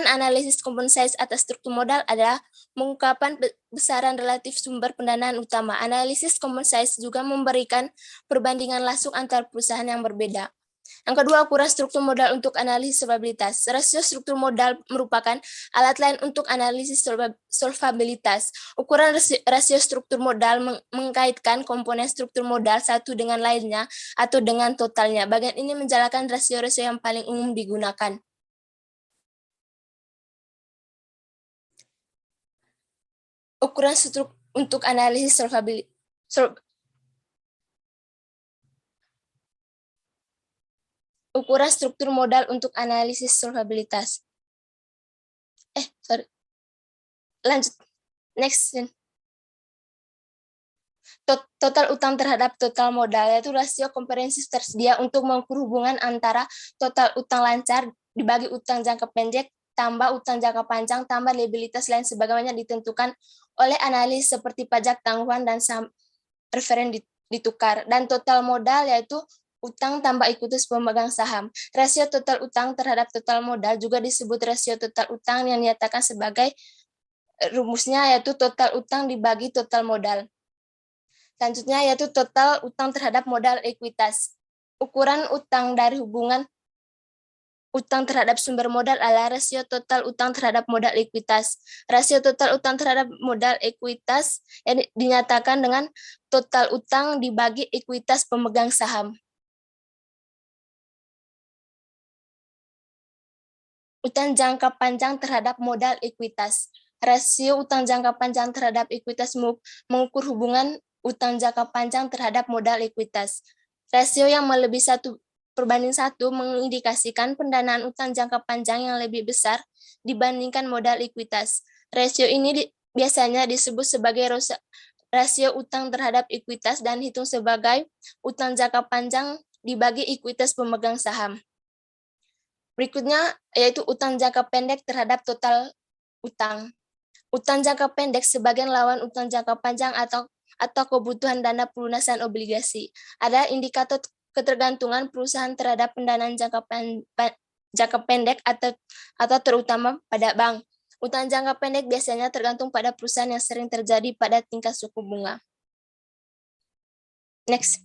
analisis composite atas struktur modal adalah mengungkapkan besaran relatif sumber pendanaan utama. Analisis composite juga memberikan perbandingan langsung antar perusahaan yang berbeda. Yang kedua, ukuran struktur modal untuk analisis solvabilitas. Rasio struktur modal merupakan alat lain untuk analisis solvabilitas. Ukuran rasio struktur modal mengkaitkan komponen struktur modal satu dengan lainnya atau dengan totalnya. Bagian ini menjelaskan rasio-rasio yang paling umum digunakan. Ukuran struktur untuk analisis solvabilitas. Ukuran struktur modal untuk analisis solvabilitas. Lanjut. Next. Total utang terhadap total modal, yaitu rasio komprehensif tersedia untuk mengukur hubungan antara total utang lancar dibagi utang jangka pendek tambah utang jangka panjang tambah liabilitas lain sebagaimana ditentukan oleh analis seperti pajak tangguhan dan saham referen ditukar. Dan total modal yaitu utang tambah ekuitas pemegang saham. Rasio total utang terhadap total modal juga disebut rasio total utang yang dinyatakan sebagai rumusnya yaitu total utang dibagi total modal. Selanjutnya yaitu total utang terhadap modal ekuitas. Ukuran utang dari hubungan utang terhadap sumber modal adalah rasio total utang terhadap modal ekuitas. Rasio total utang terhadap modal ekuitas yang dinyatakan dengan total utang dibagi ekuitas pemegang saham. Utang jangka panjang terhadap modal ekuitas. Rasio utang jangka panjang terhadap ekuitas mengukur hubungan utang jangka panjang terhadap modal ekuitas. Rasio yang melebihi 1:1 mengindikasikan pendanaan utang jangka panjang yang lebih besar dibandingkan modal ekuitas. Rasio ini biasanya disebut sebagai rasio utang terhadap ekuitas dan dihitung sebagai utang jangka panjang dibagi ekuitas pemegang saham. Berikutnya yaitu utang jangka pendek terhadap total utang. Utang jangka pendek sebagian lawan utang jangka panjang atau kebutuhan dana pelunasan obligasi. Ada indikator ketergantungan perusahaan terhadap pendanaan jangka pendek atau terutama pada bank. Utang jangka pendek biasanya tergantung pada perusahaan yang sering terjadi pada tingkat suku bunga. Next.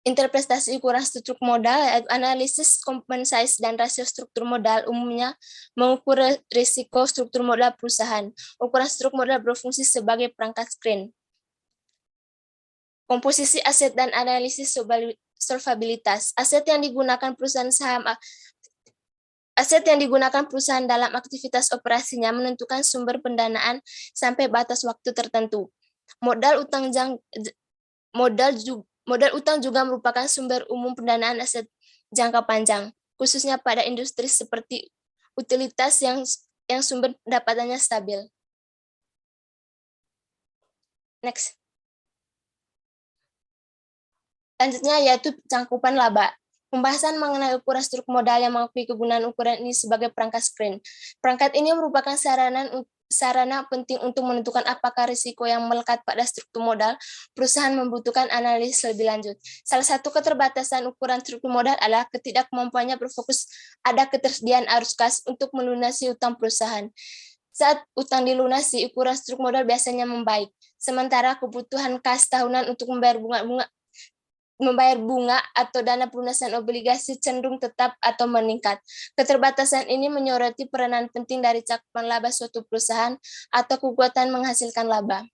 Interpretasi ukuran struktur modal, analisis component size dan rasio struktur modal umumnya mengukur risiko struktur modal perusahaan. Ukuran struktur modal berfungsi sebagai perangkat screen. Komposisi aset dan analisis solvabilitas. Aset yang digunakan perusahaan dalam aktivitas operasinya menentukan sumber pendanaan sampai batas waktu tertentu. Modal utang juga merupakan sumber umum pendanaan aset jangka panjang, khususnya pada industri seperti utilitas yang sumber pendapatannya stabil. Next. Selanjutnya yaitu cangkupan laba. Pembahasan mengenai ukuran struktur modal yang mengakui kegunaan ukuran ini sebagai perangkat screen. Perangkat ini merupakan sarana penting untuk menentukan apakah risiko yang melekat pada struktur modal perusahaan membutuhkan analisis lebih lanjut. Salah satu keterbatasan ukuran struktur modal adalah ketidakmampuannya berfokus ada ketersediaan arus kas untuk melunasi utang perusahaan. Saat utang dilunasi, ukuran struktur modal biasanya membaik, sementara kebutuhan kas tahunan untuk membayar bunga atau dana pelunasan obligasi cenderung tetap atau meningkat. Keterbatasan ini menyoroti peranan penting dari cakupan laba suatu perusahaan atau kekuatan menghasilkan laba.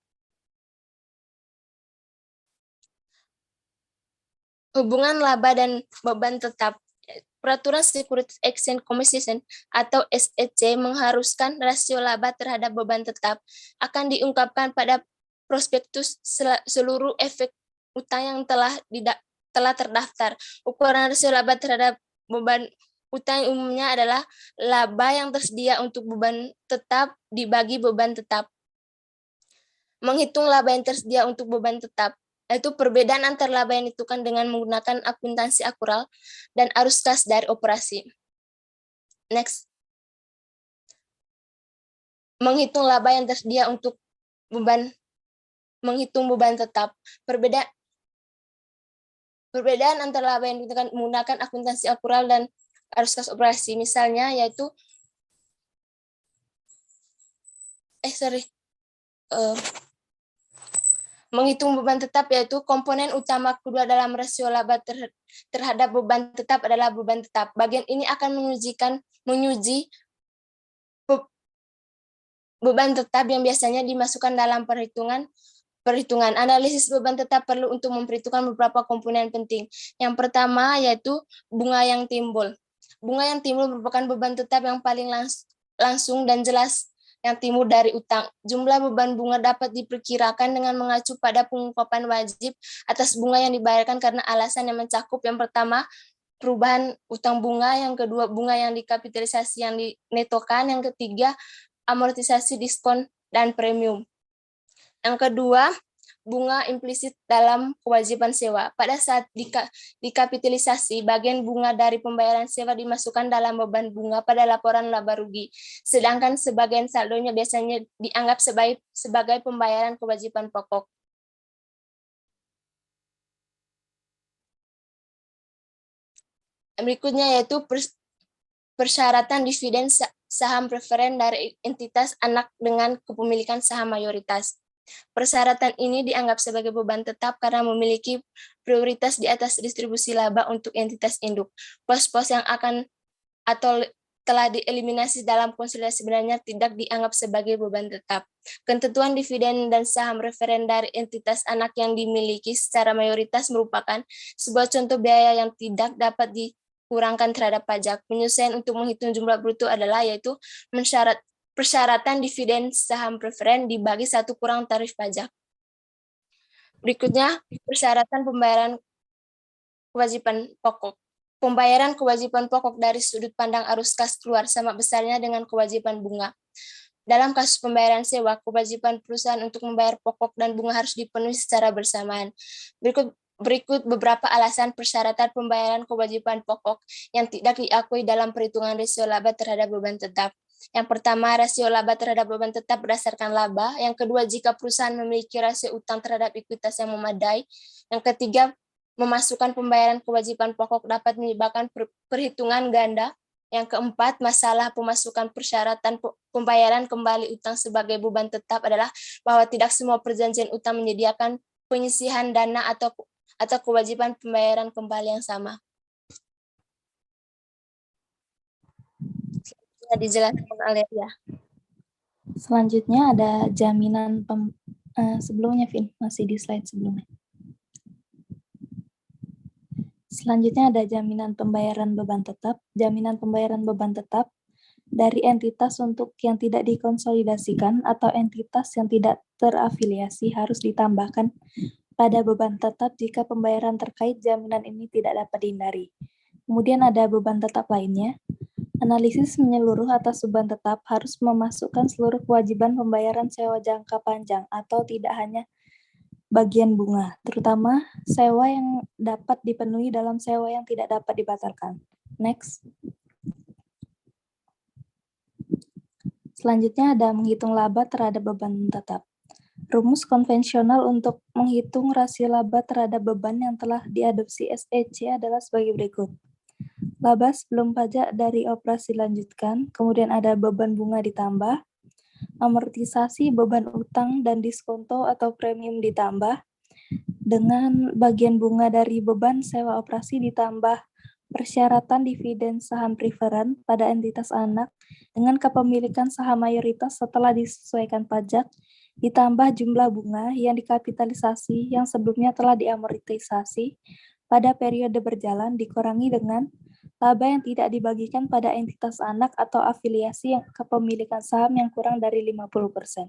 Hubungan laba dan beban tetap. Peraturan Securities Exchange Commission atau SEC mengharuskan rasio laba terhadap beban tetap akan diungkapkan pada prospektus seluruh efek utang yang telah terdaftar. Ukuran rasio laba terhadap beban utang umumnya adalah laba yang tersedia untuk beban tetap dibagi beban tetap. Menghitung laba yang tersedia untuk beban tetap, yaitu perbedaan antara laba yang ditentukan dengan menggunakan akuntansi akural dan arus kas dari operasi. Next. Menghitung laba yang tersedia untuk menghitung beban tetap. Perbedaan antara laba yang ditentukan menggunakan akuntansi akural dan arus kas operasi, misalnya yaitu menghitung beban tetap, yaitu komponen utama kedua dalam rasio laba terhadap beban tetap adalah beban tetap. Bagian ini akan menguji beban tetap yang biasanya dimasukkan dalam perhitungan. Analisis beban tetap perlu untuk memperhitungkan beberapa komponen penting. Yang pertama yaitu bunga yang timbul. Bunga yang timbul merupakan beban tetap yang paling langsung dan jelas yang timbul dari utang. Jumlah beban bunga dapat diperkirakan dengan mengacu pada pengungkapan wajib atas bunga yang dibayarkan karena alasan yang mencakup. Yang pertama, perubahan utang bunga. Yang kedua, bunga yang dikapitalisasi yang dinetokan. Yang ketiga, amortisasi diskon dan premium. Yang kedua, bunga implisit dalam kewajiban sewa. Pada saat dikapitalisasi, bagian bunga dari pembayaran sewa dimasukkan dalam beban bunga pada laporan laba rugi, sedangkan sebagian saldonya biasanya dianggap sebagai pembayaran kewajiban pokok. Berikutnya yaitu persyaratan dividen saham preferen dari entitas anak dengan kepemilikan saham mayoritas. Persyaratan ini dianggap sebagai beban tetap karena memiliki prioritas di atas distribusi laba untuk entitas induk. Pos-pos yang akan atau telah dieliminasi dalam konsolidasi sebenarnya tidak dianggap sebagai beban tetap. Ketentuan dividen dan saham referen dari entitas anak yang dimiliki secara mayoritas merupakan sebuah contoh biaya yang tidak dapat dikurangkan terhadap pajak. Penyesuaian untuk menghitung jumlah bruto adalah yaitu persyaratan dividen saham preferen dibagi 1 kurang tarif pajak. Berikutnya, persyaratan pembayaran kewajiban pokok. Pembayaran kewajiban pokok dari sudut pandang arus kas keluar sama besarnya dengan kewajiban bunga. Dalam kasus pembayaran sewa, kewajiban perusahaan untuk membayar pokok dan bunga harus dipenuhi secara bersamaan. Berikut beberapa alasan persyaratan pembayaran kewajiban pokok yang tidak diakui dalam perhitungan rasio laba terhadap beban tetap. Yang pertama, rasio laba terhadap beban tetap berdasarkan laba. Yang kedua, jika perusahaan memiliki rasio utang terhadap ekuitas yang memadai. Yang ketiga, memasukkan pembayaran kewajiban pokok dapat menyebabkan perhitungan ganda. Yang keempat, masalah pemasukan persyaratan pembayaran kembali utang sebagai beban tetap adalah bahwa tidak semua perjanjian utang menyediakan penyisihan dana atau kewajiban pembayaran kembali yang sama. Dijelaskan oleh ya. Selanjutnya ada jaminan sebelumnya, Vin, masih di slide sebelumnya. Selanjutnya ada jaminan pembayaran beban tetap. Jaminan pembayaran beban tetap dari entitas untuk yang tidak dikonsolidasikan atau entitas yang tidak terafiliasi harus ditambahkan pada beban tetap jika pembayaran terkait jaminan ini tidak dapat dihindari. Kemudian ada beban tetap lainnya. Analisis menyeluruh atas beban tetap harus memasukkan seluruh kewajiban pembayaran sewa jangka panjang atau tidak hanya bagian bunga, terutama sewa yang dapat dipenuhi dalam sewa yang tidak dapat dibatalkan. Next. Selanjutnya ada menghitung laba terhadap beban tetap. Rumus konvensional untuk menghitung rasio laba terhadap beban yang telah diadopsi SEC adalah sebagai berikut. Laba sebelum pajak dari operasi lanjutkan, kemudian ada beban bunga ditambah, amortisasi beban utang dan diskonto atau premium ditambah, dengan bagian bunga dari beban sewa operasi ditambah persyaratan dividen saham preferen pada entitas anak dengan kepemilikan saham mayoritas setelah disesuaikan pajak, ditambah jumlah bunga yang dikapitalisasi yang sebelumnya telah diamortisasi pada periode berjalan dikurangi dengan laba yang tidak dibagikan pada entitas anak atau afiliasi yang kepemilikan saham yang kurang dari 50%.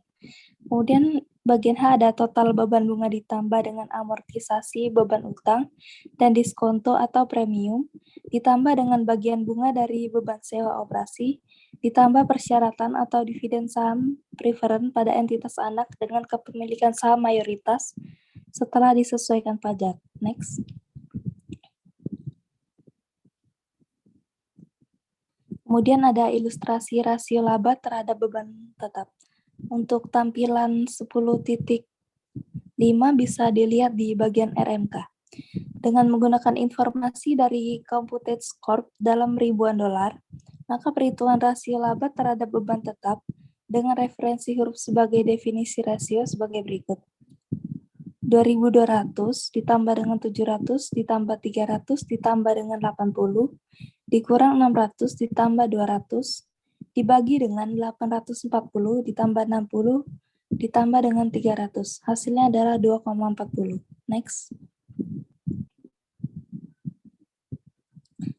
Kemudian bagian H ada total beban bunga ditambah dengan amortisasi beban utang dan diskonto atau premium, ditambah dengan bagian bunga dari beban sewa operasi, ditambah persyaratan atau dividen saham preferen pada entitas anak dengan kepemilikan saham mayoritas setelah disesuaikan pajak. Next. Kemudian ada ilustrasi rasio laba terhadap beban tetap. Untuk tampilan 10.5 bisa dilihat di bagian RMK. Dengan menggunakan informasi dari Computex Corp dalam ribuan dolar, maka perhitungan rasio laba terhadap beban tetap dengan referensi huruf sebagai definisi rasio sebagai berikut. 2.200 ditambah dengan 700 ditambah 300 ditambah dengan 80 dikurang 600 ditambah 200 dibagi dengan 840 ditambah 60 ditambah dengan 300. Hasilnya adalah 2,40. Next.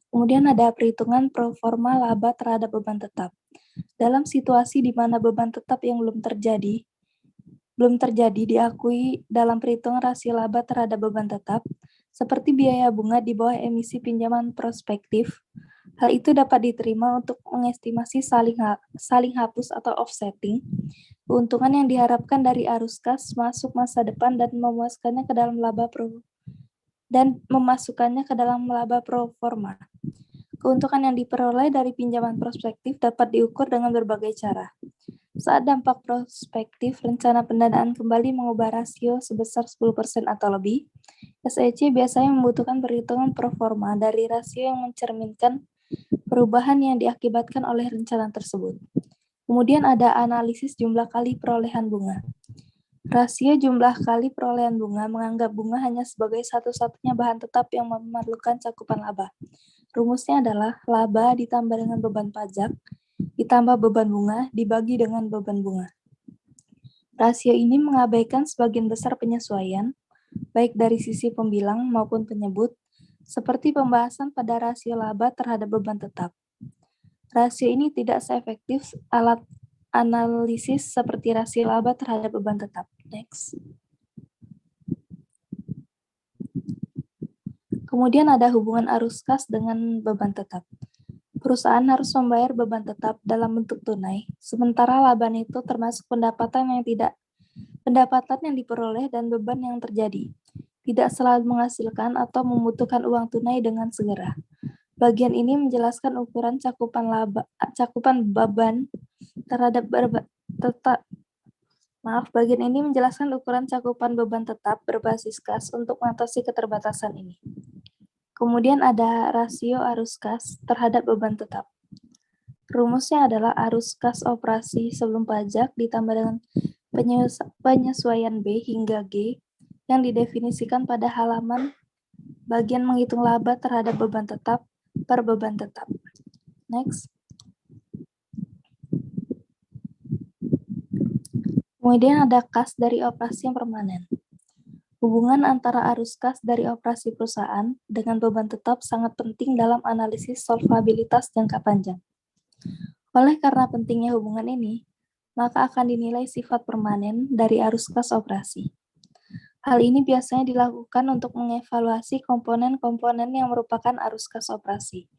Kemudian ada perhitungan pro forma laba terhadap beban tetap. Dalam situasi di mana beban tetap yang belum terjadi diakui dalam perhitungan rasio laba terhadap beban tetap, seperti biaya bunga di bawah emisi pinjaman prospektif. Hal itu dapat diterima untuk mengestimasi saling hapus atau offsetting, keuntungan yang diharapkan dari arus kas masuk masa depan dan memasukkannya ke dalam laba pro forma. Keuntungan yang diperoleh dari pinjaman prospektif dapat diukur dengan berbagai cara. Saat dampak prospektif, rencana pendanaan kembali mengubah rasio sebesar 10% atau lebih, SEC biasanya membutuhkan perhitungan pro forma dari rasio yang mencerminkan perubahan yang diakibatkan oleh rencana tersebut. Kemudian ada analisis jumlah kali perolehan bunga. Rasio jumlah kali perolehan bunga menganggap bunga hanya sebagai satu-satunya bahan tetap yang memerlukan cakupan laba. Rumusnya adalah laba ditambah dengan beban pajak, ditambah beban bunga, dibagi dengan beban bunga. Rasio ini mengabaikan sebagian besar penyesuaian, baik dari sisi pembilang maupun penyebut, seperti pembahasan pada rasio laba terhadap beban tetap. Rasio ini tidak seefektif alat analisis seperti rasio laba terhadap beban tetap. Next. Kemudian ada hubungan arus kas dengan beban tetap. Perusahaan harus membayar beban tetap dalam bentuk tunai, sementara laba neto termasuk pendapatan yang diperoleh dan beban yang terjadi. Tidak selalu menghasilkan atau membutuhkan uang tunai dengan segera. Bagian ini menjelaskan ukuran cakupan beban terhadap bagian ini menjelaskan ukuran cakupan beban tetap berbasis kas untuk mengatasi keterbatasan ini. Kemudian ada rasio arus kas terhadap beban tetap. Rumusnya adalah arus kas operasi sebelum pajak ditambah dengan penyesuaian B hingga G yang didefinisikan pada halaman bagian menghitung laba terhadap beban tetap per beban tetap. Next. Kemudian ada kas dari operasi yang permanen. Hubungan antara arus kas dari operasi perusahaan dengan beban tetap sangat penting dalam analisis solvabilitas jangka panjang. Oleh karena pentingnya hubungan ini, maka akan dinilai sifat permanen dari arus kas operasi. Hal ini biasanya dilakukan untuk mengevaluasi komponen-komponen yang merupakan arus kas operasi.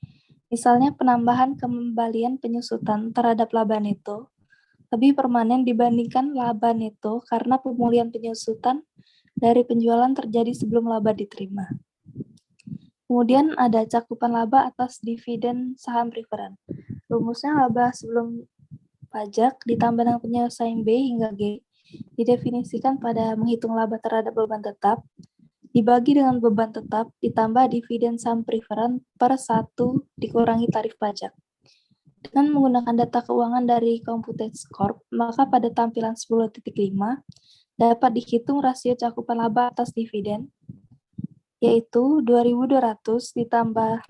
Misalnya penambahan kembalian penyusutan terhadap laba neto lebih permanen dibandingkan laba neto karena pemulihan penyusutan dari penjualan terjadi sebelum laba diterima. Kemudian ada cakupan laba atas dividen saham preferen. Rumusnya laba sebelum pajak ditambah dengan penyelesaian B hingga G didefinisikan pada menghitung laba terhadap beban tetap dibagi dengan beban tetap ditambah dividen saham preferen per 1 dikurangi tarif pajak. Dengan menggunakan data keuangan dari Computex Corp, maka pada tampilan 10.5 dapat dihitung rasio cakupan laba atas dividen, yaitu 2.200 ditambah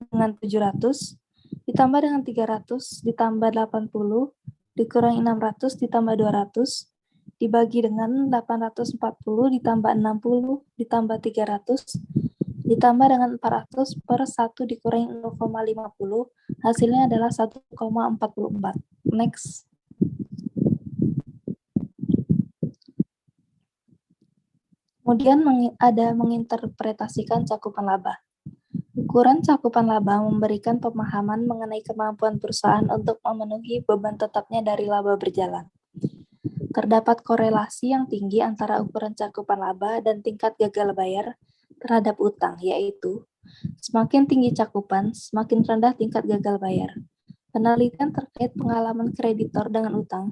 dengan 700, ditambah dengan 300, ditambah 80, dikurangi 600, ditambah 200, dibagi dengan 840, ditambah 60, ditambah 300, ditambah dengan 400 per 1 dikurangi 0,50, hasilnya adalah 1,44. Next. Kemudian ada menginterpretasikan cakupan laba. Ukuran cakupan laba memberikan pemahaman mengenai kemampuan perusahaan untuk memenuhi beban tetapnya dari laba berjalan. Terdapat korelasi yang tinggi antara ukuran cakupan laba dan tingkat gagal bayar terhadap utang, yaitu semakin tinggi cakupan, semakin rendah tingkat gagal bayar. Penelitian terkait pengalaman kreditor dengan utang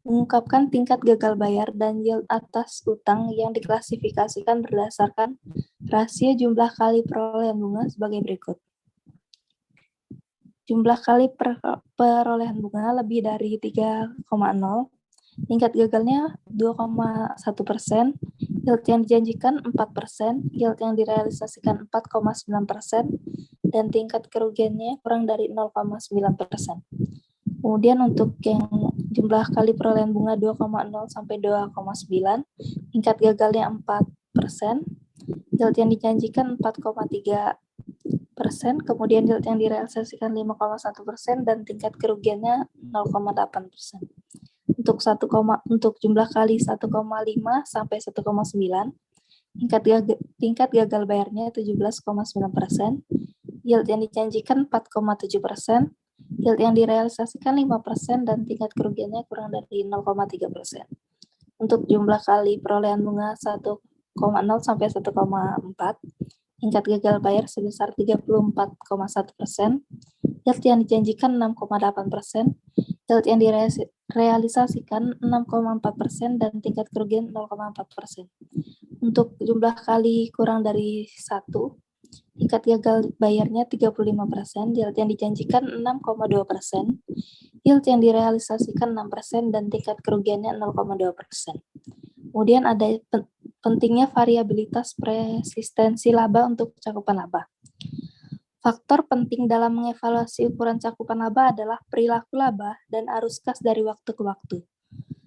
mengungkapkan tingkat gagal bayar dan yield atas utang yang diklasifikasikan berdasarkan rasio jumlah kali perolehan bunga sebagai berikut. Jumlah kali perolehan bunga lebih dari 3,0, tingkat gagalnya 2,1%, yield yang dijanjikan 4%, yield yang direalisasikan 4,9%, dan tingkat kerugiannya kurang dari 0,9%. Kemudian untuk yang jumlah kali perolehan bunga 2,0 sampai 2,9, tingkat gagalnya 4%, yield yang dijanjikan 4,3%, kemudian yield yang direalisasikan 5,1%, dan tingkat kerugiannya 0,8%. Untuk jumlah kali 1,5 sampai 1,9, tingkat gagal bayarnya 17,9%, yield yang dijanjikan 4,7%, yield yang direalisasikan 5%, dan tingkat kerugiannya kurang dari 0,3%. Untuk jumlah kali perolehan bunga 1,0 sampai 1,4, tingkat gagal bayar sebesar 34,1%, yield yang dijanjikan 6,8%, yield yang direalisasikan 6,4%, dan tingkat kerugian 0,4%. Untuk jumlah kali kurang dari 1, tingkat gagal bayarnya 35%, yield yang dijanjikan 6,2%, yield yang direalisasikan 6%, dan tingkat kerugiannya 0,2%. Kemudian ada pentingnya variabilitas persistensi laba untuk cakupan laba. Faktor penting dalam mengevaluasi ukuran cakupan laba adalah perilaku laba dan arus kas dari waktu ke waktu.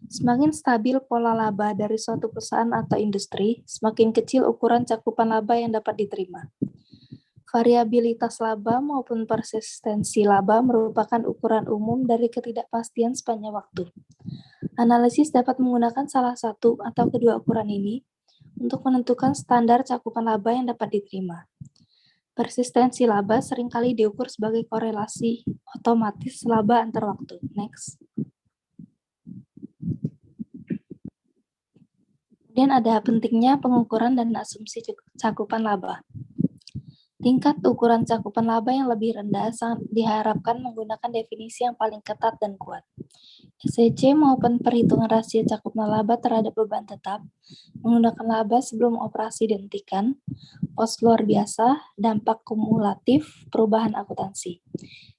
Semakin stabil pola laba dari suatu perusahaan atau industri, semakin kecil ukuran cakupan laba yang dapat diterima. Variabilitas laba maupun persistensi laba merupakan ukuran umum dari ketidakpastian sepanjang waktu. Analisis dapat menggunakan salah satu atau kedua ukuran ini untuk menentukan standar cakupan laba yang dapat diterima. Persistensi laba seringkali diukur sebagai korelasi otomatis laba antar waktu. Next. Kemudian ada pentingnya pengukuran dan asumsi cakupan laba. Tingkat ukuran cakupan laba yang lebih rendah sangat diharapkan menggunakan definisi yang paling ketat dan kuat. SEC maupun perhitungan rasio cakupan laba terhadap beban tetap, menggunakan laba sebelum operasi dihentikan, pos luar biasa, dampak kumulatif, perubahan akuntansi.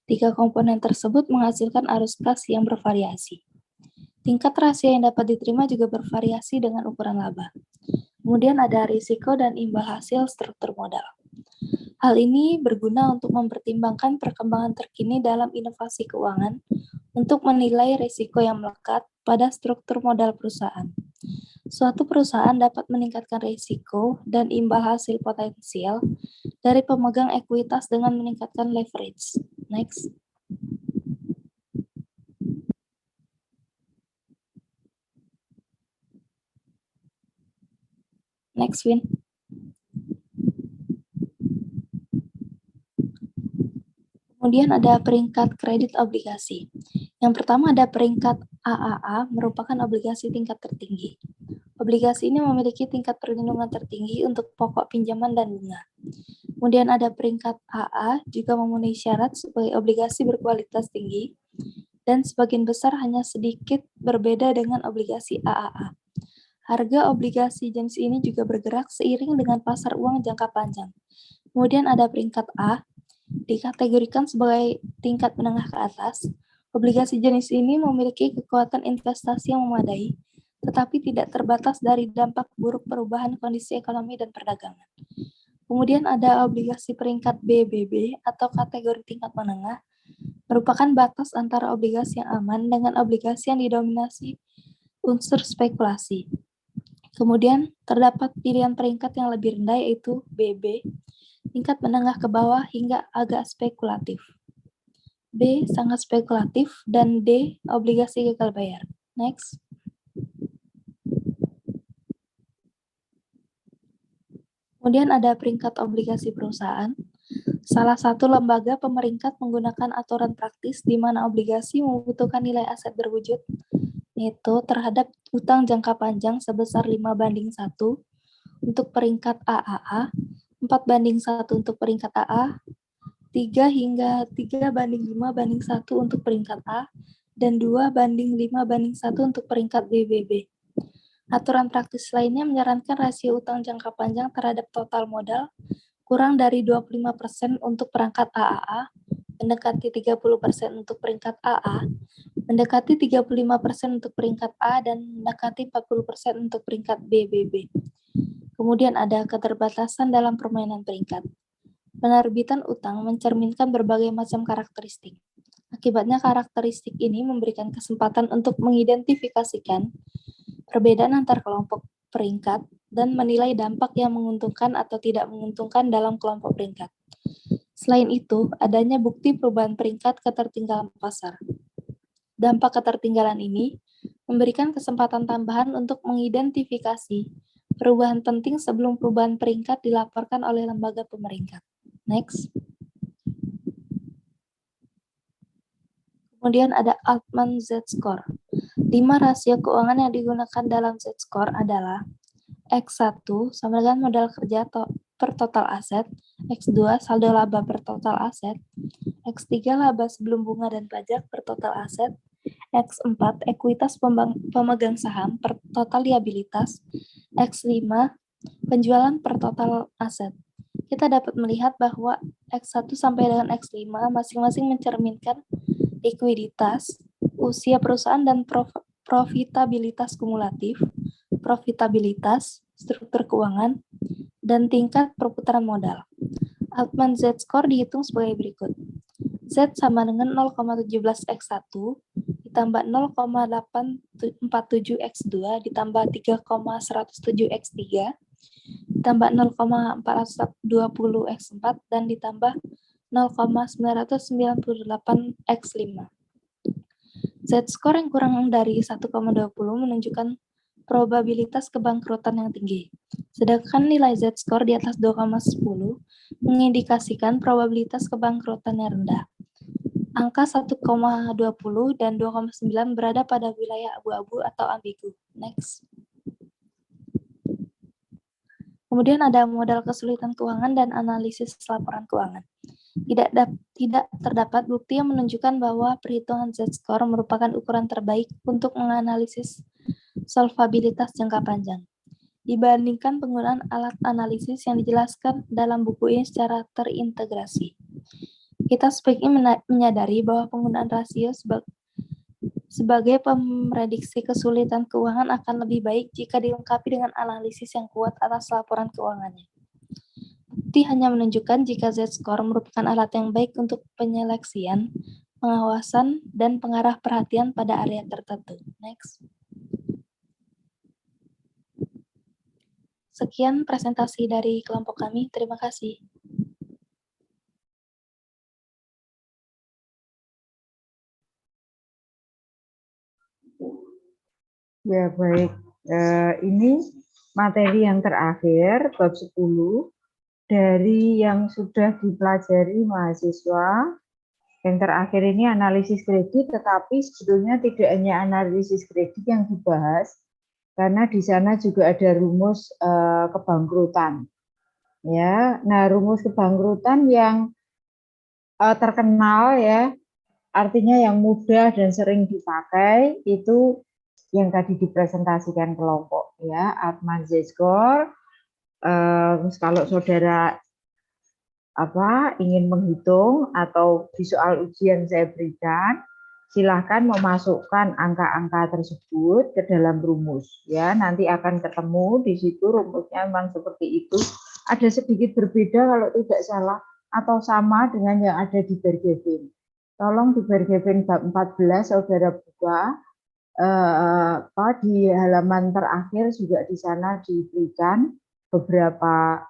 3 komponen tersebut menghasilkan arus kas yang bervariasi. Tingkat rasio yang dapat diterima juga bervariasi dengan ukuran laba. Kemudian ada risiko dan imbal hasil struktur modal. Hal ini berguna untuk mempertimbangkan perkembangan terkini dalam inovasi keuangan untuk menilai risiko yang melekat pada struktur modal perusahaan. Suatu perusahaan dapat meningkatkan risiko dan imbal hasil potensial dari pemegang ekuitas dengan meningkatkan leverage. Next. Next, Win. Kemudian ada peringkat kredit obligasi. Yang pertama ada peringkat AAA, merupakan obligasi tingkat tertinggi. Obligasi ini memiliki tingkat perlindungan tertinggi untuk pokok pinjaman dan bunga. Kemudian ada peringkat AA, juga memenuhi syarat sebagai obligasi berkualitas tinggi, dan sebagian besar hanya sedikit berbeda dengan obligasi AAA. Harga obligasi jenis ini juga bergerak seiring dengan pasar uang jangka panjang. Kemudian ada peringkat A, dikategorikan sebagai tingkat menengah ke atas. Obligasi jenis ini memiliki kekuatan investasi yang memadai, tetapi tidak terbatas dari dampak buruk perubahan kondisi ekonomi dan perdagangan. Kemudian ada obligasi peringkat BBB atau kategori tingkat menengah, merupakan batas antara obligasi yang aman dengan obligasi yang didominasi unsur spekulasi. Kemudian terdapat pilihan peringkat yang lebih rendah yaitu BB, tingkat menengah ke bawah hingga agak spekulatif. B, sangat spekulatif, dan D, obligasi gagal bayar. Next. Kemudian ada peringkat obligasi perusahaan. Salah satu lembaga pemeringkat menggunakan aturan praktis di mana obligasi membutuhkan nilai aset berwujud, yaitu terhadap utang jangka panjang sebesar 5:1 untuk peringkat AAA, 4:1 untuk peringkat AA, 3 hingga 3:5:1 untuk peringkat A, dan 2:5:1 untuk peringkat BBB. Aturan praktis lainnya menyarankan rasio utang jangka panjang terhadap total modal kurang dari 25% untuk perangkat AAA, mendekati 30% untuk peringkat AA, mendekati 35% untuk peringkat A, dan mendekati 40% untuk peringkat BBB. Kemudian ada keterbatasan dalam permainan peringkat. Penerbitan utang mencerminkan berbagai macam karakteristik. Akibatnya karakteristik ini memberikan kesempatan untuk mengidentifikasikan perbedaan antar kelompok peringkat dan menilai dampak yang menguntungkan atau tidak menguntungkan dalam kelompok peringkat. Selain itu, adanya bukti perubahan peringkat ketertinggalan pasar. Dampak ketertinggalan ini memberikan kesempatan tambahan untuk mengidentifikasi perubahan penting sebelum perubahan peringkat dilaporkan oleh lembaga pemeringkat. Next. Kemudian ada Altman Z-score. 5 rasio keuangan yang digunakan dalam Z-score adalah X1 sama dengan modal kerja per total aset, X2 saldo laba per total aset, X3 laba sebelum bunga dan pajak per total aset, X4 ekuitas pemegang saham per total liabilitas, X5 penjualan per total aset. Kita dapat melihat bahwa X1 sampai dengan X5 masing-masing mencerminkan likuiditas, usia perusahaan, dan profitabilitas kumulatif, profitabilitas, struktur keuangan, dan tingkat perputaran modal. Altman Z-score dihitung sebagai berikut. Z sama dengan 0,17x1 ditambah 0,847x2 ditambah 3,107x3 ditambah 0,420x4 dan ditambah 0,998x5. Z-score yang kurang dari 1,20 menunjukkan probabilitas kebangkrutan yang tinggi. Sedangkan nilai Z-score di atas 2,10 mengindikasikan probabilitas kebangkrutan yang rendah. Angka 1,20 dan 2,9 berada pada wilayah abu-abu atau ambigu. Next. Kemudian ada modal kesulitan keuangan dan analisis laporan keuangan. Tidak terdapat bukti yang menunjukkan bahwa perhitungan Z-score merupakan ukuran terbaik untuk menganalisis solvabilitas jangka panjang. Dibandingkan penggunaan alat analisis yang dijelaskan dalam buku ini secara terintegrasi. Kita sebaiknya menyadari bahwa penggunaan rasio sebagai pemrediksi kesulitan keuangan akan lebih baik jika dilengkapi dengan analisis yang kuat atas laporan keuangannya. Bukti hanya menunjukkan jika Z-score merupakan alat yang baik untuk penyeleksian, pengawasan, dan pengarah perhatian pada area tertentu. Next. Sekian presentasi dari kelompok kami. Terima kasih. Ya, baik. Ini materi yang terakhir, bab 10, dari yang sudah dipelajari mahasiswa. Yang terakhir ini analisis kredit, tetapi sebetulnya tidak hanya analisis kredit yang dibahas, karena di sana juga ada rumus kebangkrutan. Ya, nah rumus kebangkrutan yang terkenal ya, artinya yang mudah dan sering dipakai itu yang tadi dipresentasikan kelompok ya, Altman Z-score. Kalau saudara ingin menghitung atau di soal ujian saya berikan, silahkan memasukkan angka-angka tersebut ke dalam rumus ya, nanti akan ketemu di situ rumusnya memang seperti itu. Ada sedikit berbeda kalau tidak salah atau sama dengan yang ada di Bergevin. Tolong di Bergevin bab 14 saudara buka. Di halaman terakhir juga di sana diberikan beberapa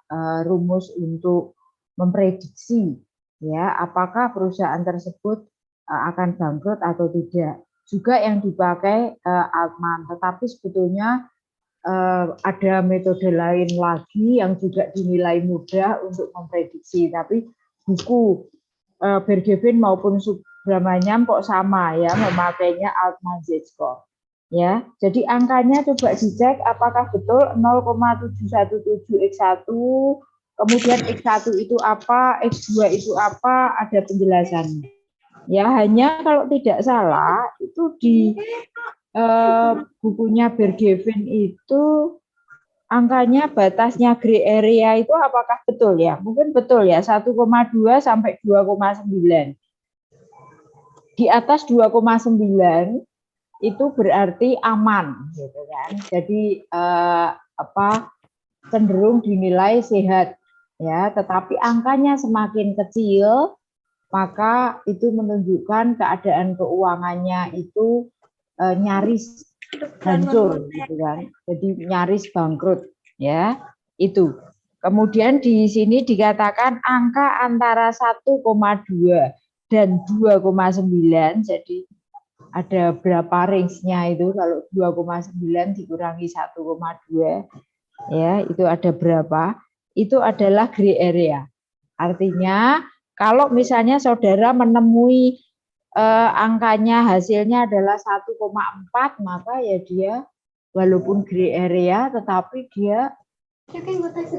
rumus untuk memprediksi ya apakah perusahaan tersebut akan bangkrut atau tidak. Juga yang dipakai Altman, tetapi sebetulnya ada metode lain lagi yang juga dinilai mudah untuk memprediksi. Tapi buku Bergevin maupun Subramanyam kok sama ya, memakainya Altman Z-score. Ya, jadi angkanya coba dicek apakah betul 0,717x1, kemudian x1 itu apa, x2 itu apa, ada penjelasannya. Ya, hanya kalau tidak salah itu di bukunya Bergevin itu angkanya batasnya gray area itu apakah betul ya? Mungkin betul ya, 1,2 sampai 2,9. Di atas 2,9 itu berarti aman gitu kan. Jadi cenderung dinilai sehat ya, tetapi angkanya semakin kecil maka itu menunjukkan keadaan keuangannya itu nyaris hancur gitu kan. Jadi nyaris bangkrut ya. Itu. Kemudian di sini dikatakan angka antara 1,2 dan 2,9. Jadi ada berapa range-nya itu kalau 2,9 dikurangi 1,2 ya, itu ada berapa? Itu adalah gray area. Artinya kalau misalnya saudara menemui angkanya hasilnya adalah 1,4, maka ya dia walaupun gray area tetapi dia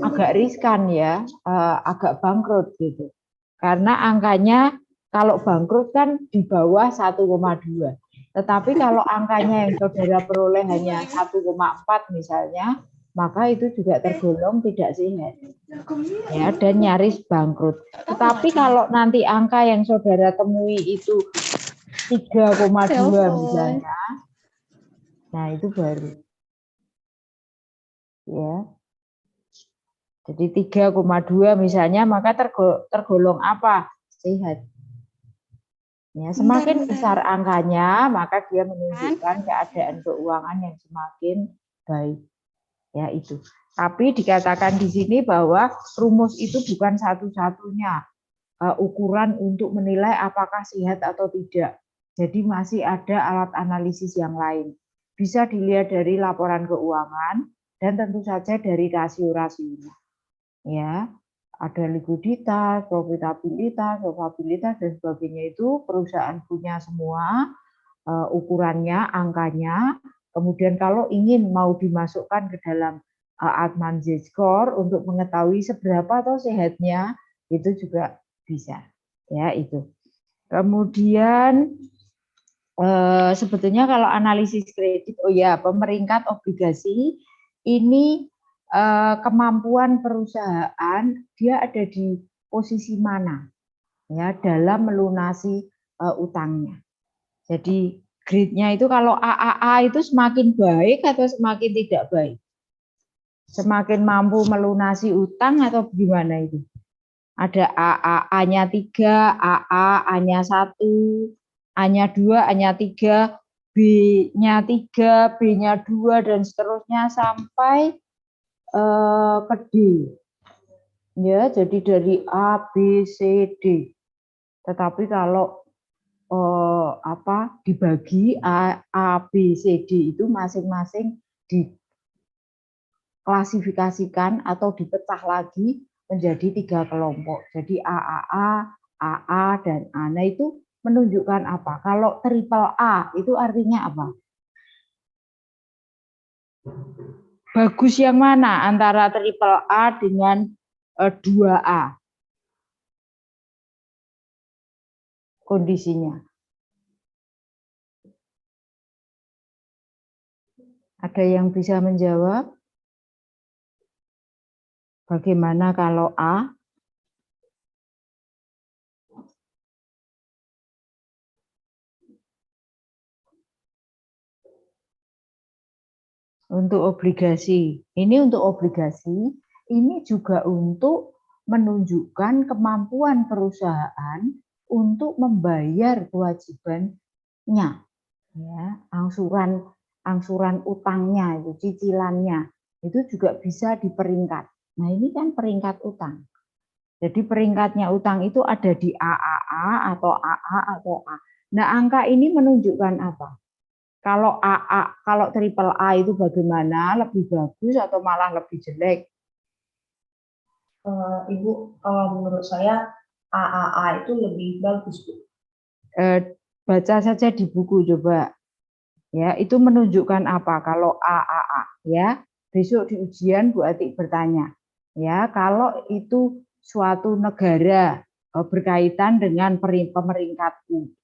agak riskan ya, agak bangkrut gitu. Karena angkanya kalau bangkrut kan di bawah 1,2. Tetapi kalau angkanya yang saudara peroleh hanya 1,4 misalnya, maka itu juga tergolong tidak sehat. Ya, dan nyaris bangkrut. Tetapi kalau nanti angka yang saudara temui itu 3,2 misalnya, nah itu baru Ya. Jadi 3,2 misalnya, maka tergolong apa? Sehat. Ya, semakin besar angkanya, maka dia menunjukkan keadaan keuangan yang semakin baik. Ya, itu. Tapi dikatakan di sini bahwa rumus itu bukan satu-satunya ukuran untuk menilai apakah sehat atau tidak. Jadi masih ada alat analisis yang lain. Bisa dilihat dari laporan keuangan dan tentu saja dari rasio-rasionya. Ya, ada likuiditas, profitabilitas, probabilitas dan sebagainya, itu perusahaan punya semua ukurannya, angkanya. Kemudian kalau ingin mau dimasukkan ke dalam Altman Z-score untuk mengetahui seberapa atau sehatnya, itu juga bisa. Ya, itu. Kemudian sebetulnya kalau analisis kredit, oh ya, pemeringkat obligasi ini kemampuan perusahaan dia ada di posisi mana ya dalam melunasi utangnya. Jadi grade-nya itu kalau AAA itu semakin baik atau semakin tidak baik? Semakin mampu melunasi utang atau gimana itu? Ada A-nya 3, A-nya 1, A-nya 2, A-nya 3, B-nya 3, B-nya 2, dan seterusnya sampai ke D. Ya, jadi dari A, B, C, D. Tetapi kalau dibagi A, B, C, D itu masing-masing diklasifikasikan atau dipecah lagi menjadi 3 kelompok. Jadi AAA, AA, dan A. Nah, itu menunjukkan apa? Kalau triple A itu artinya apa? Bagus yang mana antara triple A dengan 2A? Kondisinya. Ada yang bisa menjawab? Bagaimana kalau A? Untuk obligasi. Ini untuk obligasi, ini juga untuk menunjukkan kemampuan perusahaan untuk membayar kewajibannya. Ya, angsuran utangnya, itu cicilannya, itu juga bisa diperingkat. Nah, ini kan peringkat utang. Jadi peringkatnya utang itu ada di AAA atau AA atau A. Nah, angka ini menunjukkan apa? Kalau AA, kalau triple A itu bagaimana? Lebih bagus atau malah lebih jelek? Ibu, kalau menurut saya AAA itu lebih bagus, Bu. Baca saja di buku coba. Ya, itu menunjukkan apa? Kalau AAA, ya. Besok di ujian Bu Atik bertanya. Ya, kalau itu suatu negara berkaitan dengan pemeringkat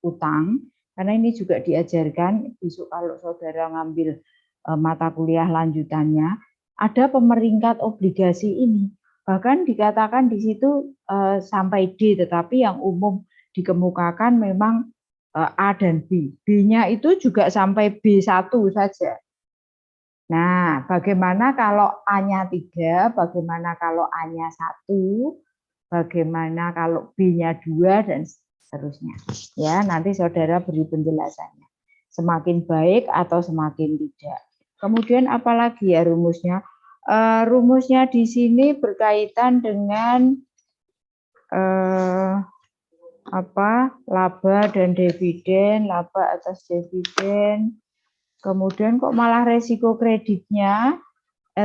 utang, karena ini juga diajarkan besok kalau saudara ngambil mata kuliah lanjutannya, ada pemeringkat obligasi ini. Bahkan dikatakan di situ sampai D, tetapi yang umum dikemukakan memang A dan B. B-nya itu juga sampai B1 saja. Nah, bagaimana kalau A-nya 3, bagaimana kalau A-nya 1, bagaimana kalau B-nya 2, dan seterusnya. Ya, nanti saudara beri penjelasannya. Semakin baik atau semakin tidak. Kemudian apalagi ya rumusnya? Rumusnya di sini berkaitan dengan laba dan dividen, laba atas dividen. Kemudian kok malah resiko kreditnya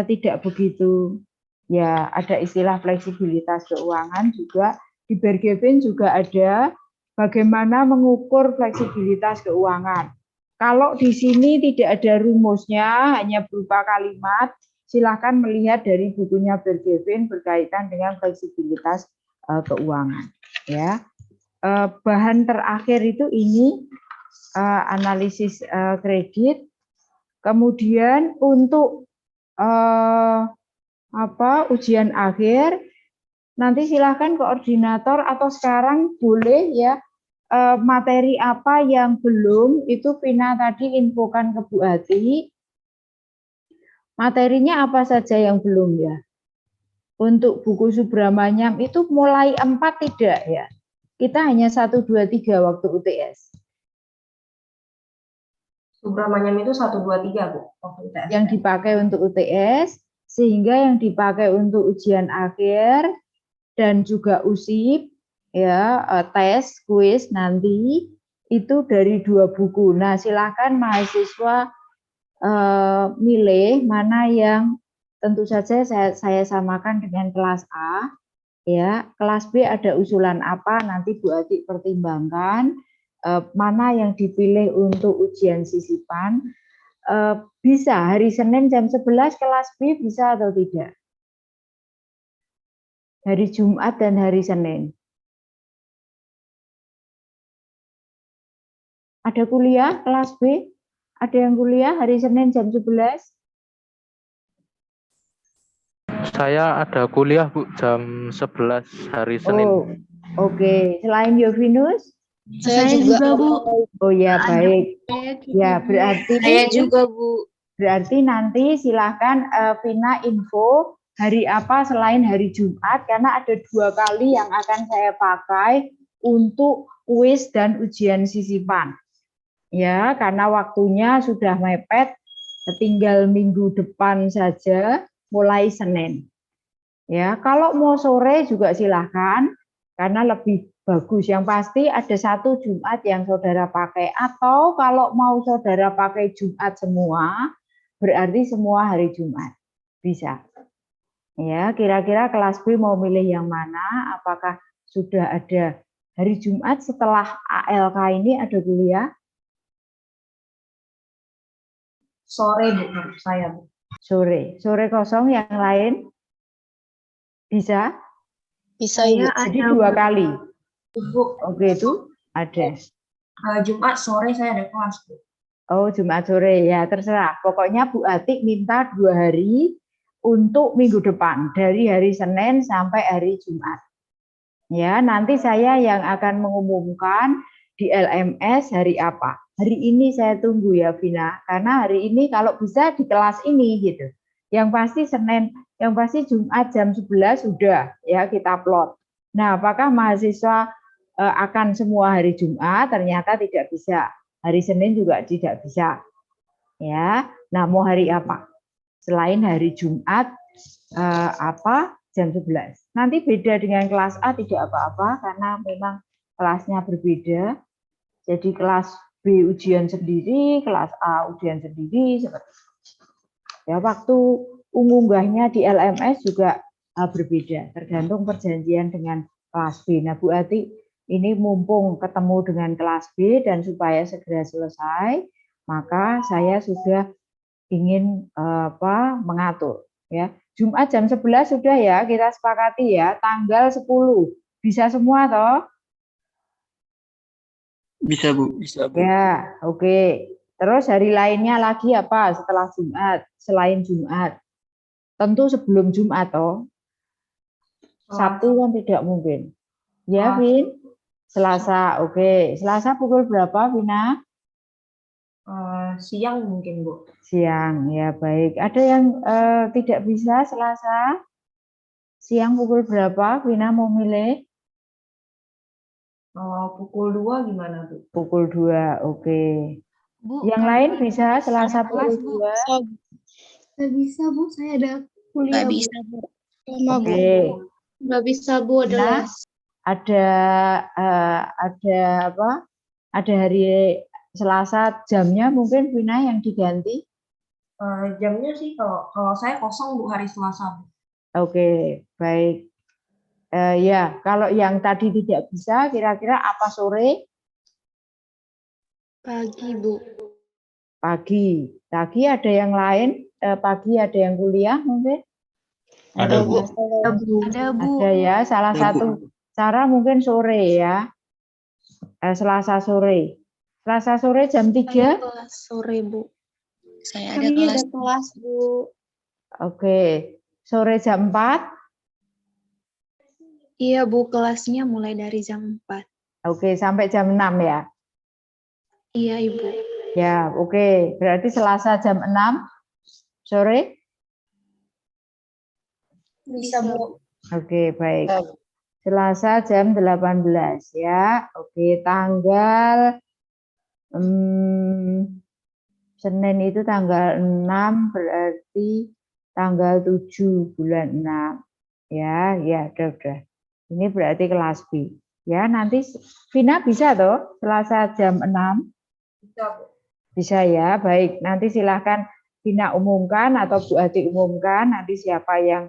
tidak begitu. Ya, ada istilah fleksibilitas keuangan juga. Di Bergevin juga ada bagaimana mengukur fleksibilitas keuangan. Kalau di sini tidak ada rumusnya, hanya berupa kalimat, silakan melihat dari bukunya Bergevin berkaitan dengan fleksibilitas keuangan. Ya, bahan terakhir itu ini analisis kredit. Kemudian untuk ujian akhir, nanti silakan koordinator atau sekarang boleh ya materi apa yang belum itu Vina tadi infokan ke Bu Ati. Materinya apa saja yang belum ya? Untuk buku Subramanyam itu mulai 4 tidak ya? Kita hanya 1, 2, 3 waktu UTS. Subramanyam itu 1, 2, 3 Bu, waktu UTS. Yang dipakai untuk UTS, sehingga yang dipakai untuk ujian akhir dan juga USIP, ya, tes, kuis nanti itu dari 2 buku. Nah, silakan mahasiswa milih mana yang tentu saja saya samakan dengan kelas A, ya. Kelas B ada usulan apa, nanti Bu Atik pertimbangkan mana yang dipilih untuk ujian sisipan. Bisa hari Senin jam 11 kelas B bisa atau tidak? Hari Jumat dan hari Senin. Ada kuliah kelas B? Ada yang kuliah hari Senin jam 11? Saya ada kuliah Bu jam 11 hari Senin. Oh, oke. Selain Yovinus? Saya juga Bu. Oh ya, baik. Ya, berarti Saya juga Bu. Berarti nanti silahkan Vina info hari apa selain hari Jumat, karena ada 2 kali yang akan saya pakai untuk kuis dan ujian sisipan. Ya, karena waktunya sudah mepet, tinggal minggu depan saja, mulai Senin. Ya, kalau mau sore juga silahkan, karena lebih bagus. Yang pasti ada 1 Jumat yang saudara pakai, atau kalau mau saudara pakai Jumat semua, berarti semua hari Jumat. Bisa. Ya, kira-kira kelas B mau milih yang mana? Apakah sudah ada hari Jumat setelah ALK ini ada kuliah? Sore Bu, saya Bu. Sore kosong, yang lain bisa? Bisa Ibu. Jadi 2 kali. Bu, Oke, itu ada. Jumat sore saya ada kelas Bu. Oh, Jumat sore ya, terserah. Pokoknya Bu Atik minta 2 hari untuk minggu depan, dari hari Senin sampai hari Jumat. Ya, nanti saya yang akan mengumumkan di LMS hari apa. Hari ini saya tunggu ya Vina, karena hari ini kalau bisa di kelas ini gitu. Yang pasti Senin, yang pasti Jumat jam 11 sudah ya kita upload. Nah, apakah mahasiswa akan semua hari Jumat? Ternyata tidak bisa. Hari Senin juga tidak bisa. Ya. Nah, mau hari apa? Selain hari Jumat jam 11. Nanti beda dengan kelas A tidak apa-apa karena memang kelasnya berbeda. Jadi kelas B ujian sendiri, kelas A ujian sendiri seperti itu. Ya, waktu unggahnya di LMS juga berbeda, tergantung perjanjian dengan kelas B. Nah, Bu Ati, ini mumpung ketemu dengan kelas B dan supaya segera selesai, maka saya sudah ingin mengatur ya. Jumat jam 11 sudah ya, kita sepakati ya, tanggal 10. Bisa semua toh? Bisa Bu, bisa Bu. Ya, oke. Terus hari lainnya lagi apa setelah Jumat, selain Jumat? Tentu sebelum Jumat toh. Sabtu kan tidak mungkin. Ya, Vin? Selasa, oke. Selasa pukul berapa, Vina? Siang mungkin Bu. Siang, ya baik. Ada yang tidak bisa Selasa? Siang pukul berapa? Vina mau milih? Pukul 2 gimana Bu? Pukul 2, oke. Bu, Yang lain bisa Selasa pukul 2? Nggak bisa Bu, saya ada kuliah. Nggak bisa Bu. Oke. Nggak bisa Bu, ada Nah, les. ada apa? Ada hari Selasa jamnya mungkin Vina yang diganti? Jamnya sih kalau saya kosong Bu hari Selasa Bu. Oke, baik. Ya, kalau yang tadi tidak bisa, kira-kira apa sore? Pagi Bu. Pagi. Pagi ada yang lain? Pagi ada yang kuliah mungkin? Ada Bu. Ada Bu. Ada ya, salah Ada, Bu. satu cara mungkin sore ya. Selasa sore. Selasa sore jam 3? Kelas sore Bu. Saya ada kelas. kelas Bu. Oke. Sore jam 4? Iya Bu, kelasnya mulai dari jam 4. Oke, sampai jam 6 ya? Iya Ibu. Ya, oke. Berarti Selasa jam 6 sore? Bisa, Bu. Oke, baik. Selasa jam 18 ya. Oke, tanggal Senin itu tanggal 6 berarti tanggal 7 bulan 6. Ya, udah. Ini berarti kelas B. Ya, nanti Vina bisa toh Selasa jam 6? Bisa, Bu. Bisa ya, baik. Nanti silahkan Vina umumkan atau Bu Ati umumkan, nanti siapa yang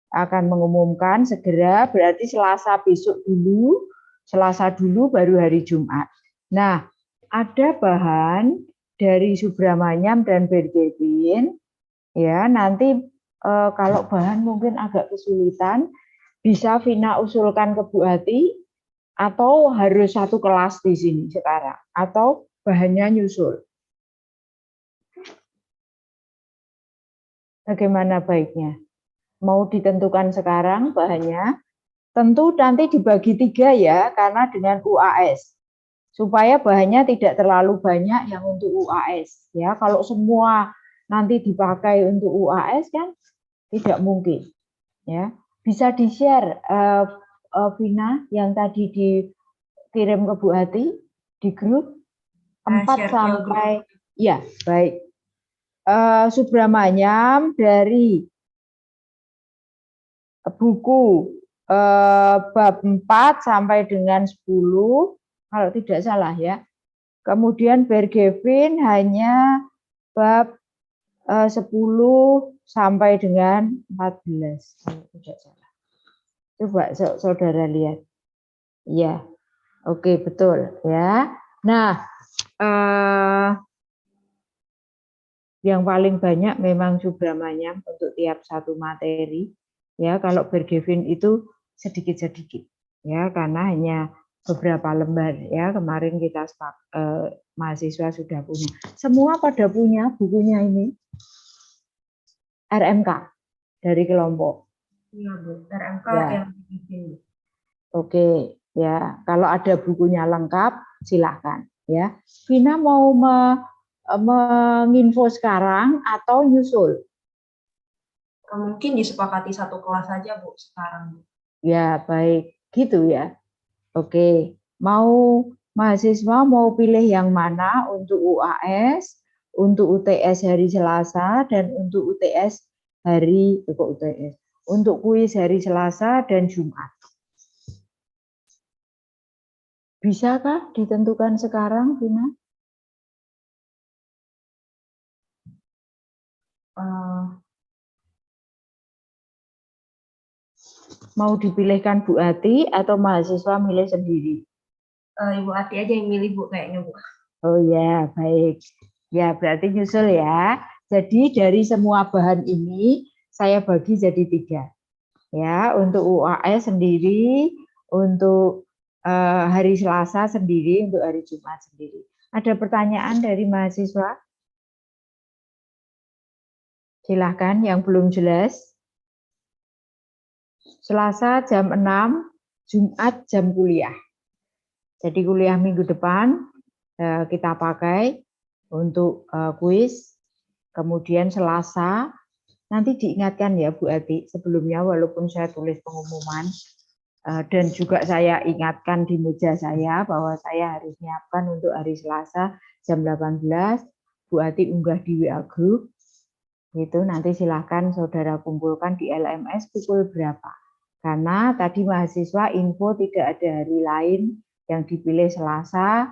akan mengumumkan segera, berarti Selasa besok dulu, Selasa dulu baru hari Jumat. Nah, ada bahan dari Subramanyam dan Bergevin, ya nanti kalau bahan mungkin agak kesulitan, bisa Vina usulkan ke Bu Ati, atau harus satu kelas di sini sekarang, atau bahannya nyusul. Bagaimana baiknya? Mau ditentukan sekarang bahannya? Tentu nanti dibagi 3 ya, karena dengan UAS. Supaya bahannya tidak terlalu banyak yang untuk UAS. Ya, kalau semua nanti dipakai untuk UAS kan tidak mungkin. Ya, bisa di-share Vina yang tadi dikirim ke Bu Ati di grup 4 sampai ya, baik. Subramanyam dari buku bab 4 sampai dengan 10 kalau tidak salah ya. Kemudian Bergevin hanya bab 10 sampai dengan 14 kalau tidak salah. Coba saudara lihat. Ya. Oke, betul ya. Nah, yang paling banyak memang Subramanyam untuk tiap satu materi. Ya, kalau Bergevin itu sedikit-sedikit. Ya, karena hanya beberapa lembar ya. Kemarin kita mahasiswa sudah punya. Semua pada punya bukunya ini. RMK dari kelompok. Iya, Bu. RMK ya. yang bikin. Oke, ya. Kalau ada bukunya lengkap, silakan ya. Vina mau menginfo sekarang atau nyusul? Mungkin disepakati satu kelas saja, Bu, sekarang. Ya, baik. Gitu ya. Oke. Mau mahasiswa mau pilih yang mana untuk UAS, untuk UTS hari Selasa, dan untuk UTS hari, UTS, untuk kuis hari Selasa dan Jumat. Bisakah ditentukan sekarang, Vina? Mau dipilihkan Bu Ati atau mahasiswa milih sendiri? Ibu Ati aja yang milih, Bu, kayaknya, Bu. Oh ya, baik. Ya, berarti nyusul ya. Jadi dari semua bahan ini saya bagi jadi 3. Ya, untuk UAS sendiri, untuk hari Selasa sendiri, untuk hari Jumat sendiri. Ada pertanyaan dari mahasiswa? Silahkan yang belum jelas. Selasa jam 6, Jumat jam kuliah. Jadi kuliah minggu depan kita pakai untuk kuis. Kemudian Selasa, nanti diingatkan ya Bu Ati, sebelumnya walaupun saya tulis pengumuman, dan juga saya ingatkan di meja saya bahwa saya harus menyiapkan untuk hari Selasa jam 18, Bu Ati unggah di WA Group, itu nanti silahkan saudara kumpulkan di LMS pukul berapa. Karena tadi mahasiswa info tidak ada hari lain yang dipilih Selasa,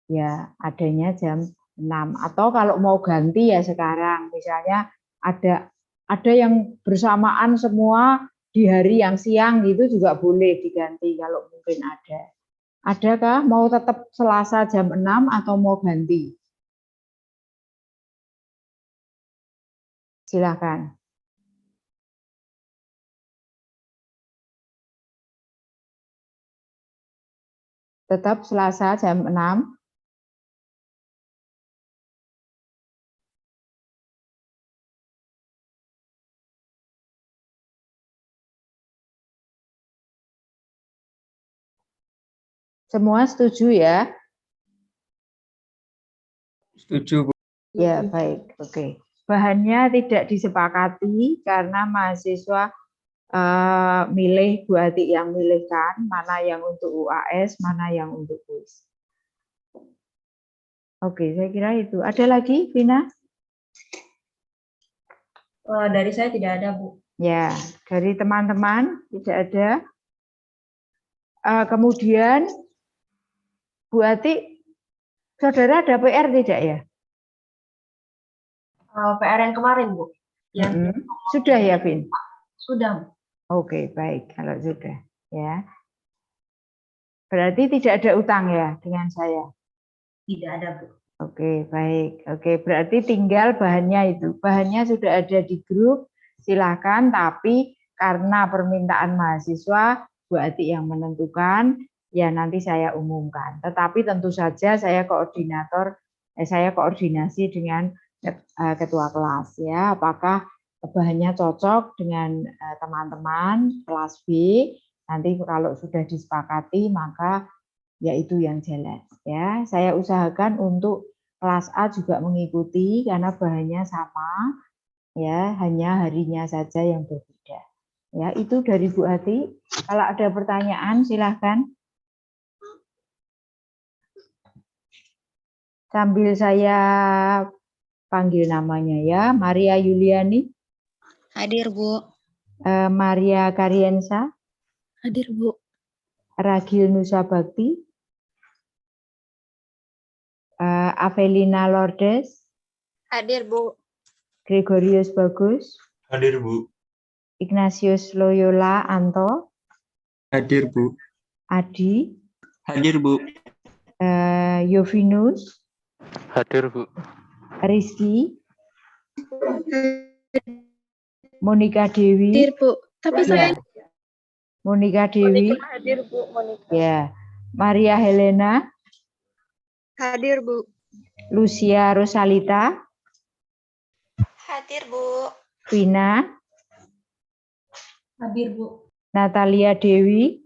ya adanya jam 6. Atau kalau mau ganti ya sekarang, misalnya ada yang bersamaan semua di hari yang siang gitu juga boleh diganti kalau mungkin ada. Adakah mau tetap Selasa jam 6 atau mau ganti? Silakan. Tetap Selasa jam 6. Semua setuju ya? Setuju, Bu. Ya, baik. Oke. Bahannya tidak disepakati karena mahasiswa milih Bu Atik yang milihkan, mana yang untuk UAS, mana yang untuk kuis. Oke, saya kira itu. Ada lagi, Vina? Dari saya tidak ada, Bu. Ya, dari teman-teman tidak ada. Kemudian, Bu Atik, saudara ada PR tidak ya? PR yang kemarin, Bu. Sudah ya, Vin? Sudah, Bu. Oke, baik kalau sudah. Ya. Berarti tidak ada utang ya dengan saya? Tidak ada, Bu. Oke, baik. Oke, berarti tinggal bahannya itu. Bahannya sudah ada di grup, silakan. Tapi karena permintaan mahasiswa, Bu Atik yang menentukan, ya nanti saya umumkan. Tetapi tentu saja saya koordinasi dengan ketua kelas ya. Apakah bahannya cocok dengan teman-teman kelas B? Nanti kalau sudah disepakati maka ya itu yang jalan ya. Saya usahakan untuk kelas A juga mengikuti karena bahannya sama ya, hanya harinya saja yang berbeda. Ya, itu dari Bu Atik. Kalau ada pertanyaan silahkan. Sambil saya panggil namanya ya, Maria Yuliani. Hadir, Bu. Maria Kariensa. Hadir, Bu. Ragil Nusa Bakti. Avelina Lourdes. Hadir, Bu. Gregorius Bagus. Hadir, Bu. Ignatius Loyola Anto. Hadir, Bu. Adi. Hadir, Bu. Yovinus. Hadir, Bu. Rizky. Monika Dewi. Hadir, Bu. Tapi saya Monika Dewi. Hadir, Bu. Monika. Ya. Maria Helena. Hadir, Bu. Lucia Rosalita. Hadir, Bu. Vina. Hadir, Bu. Natalia Dewi.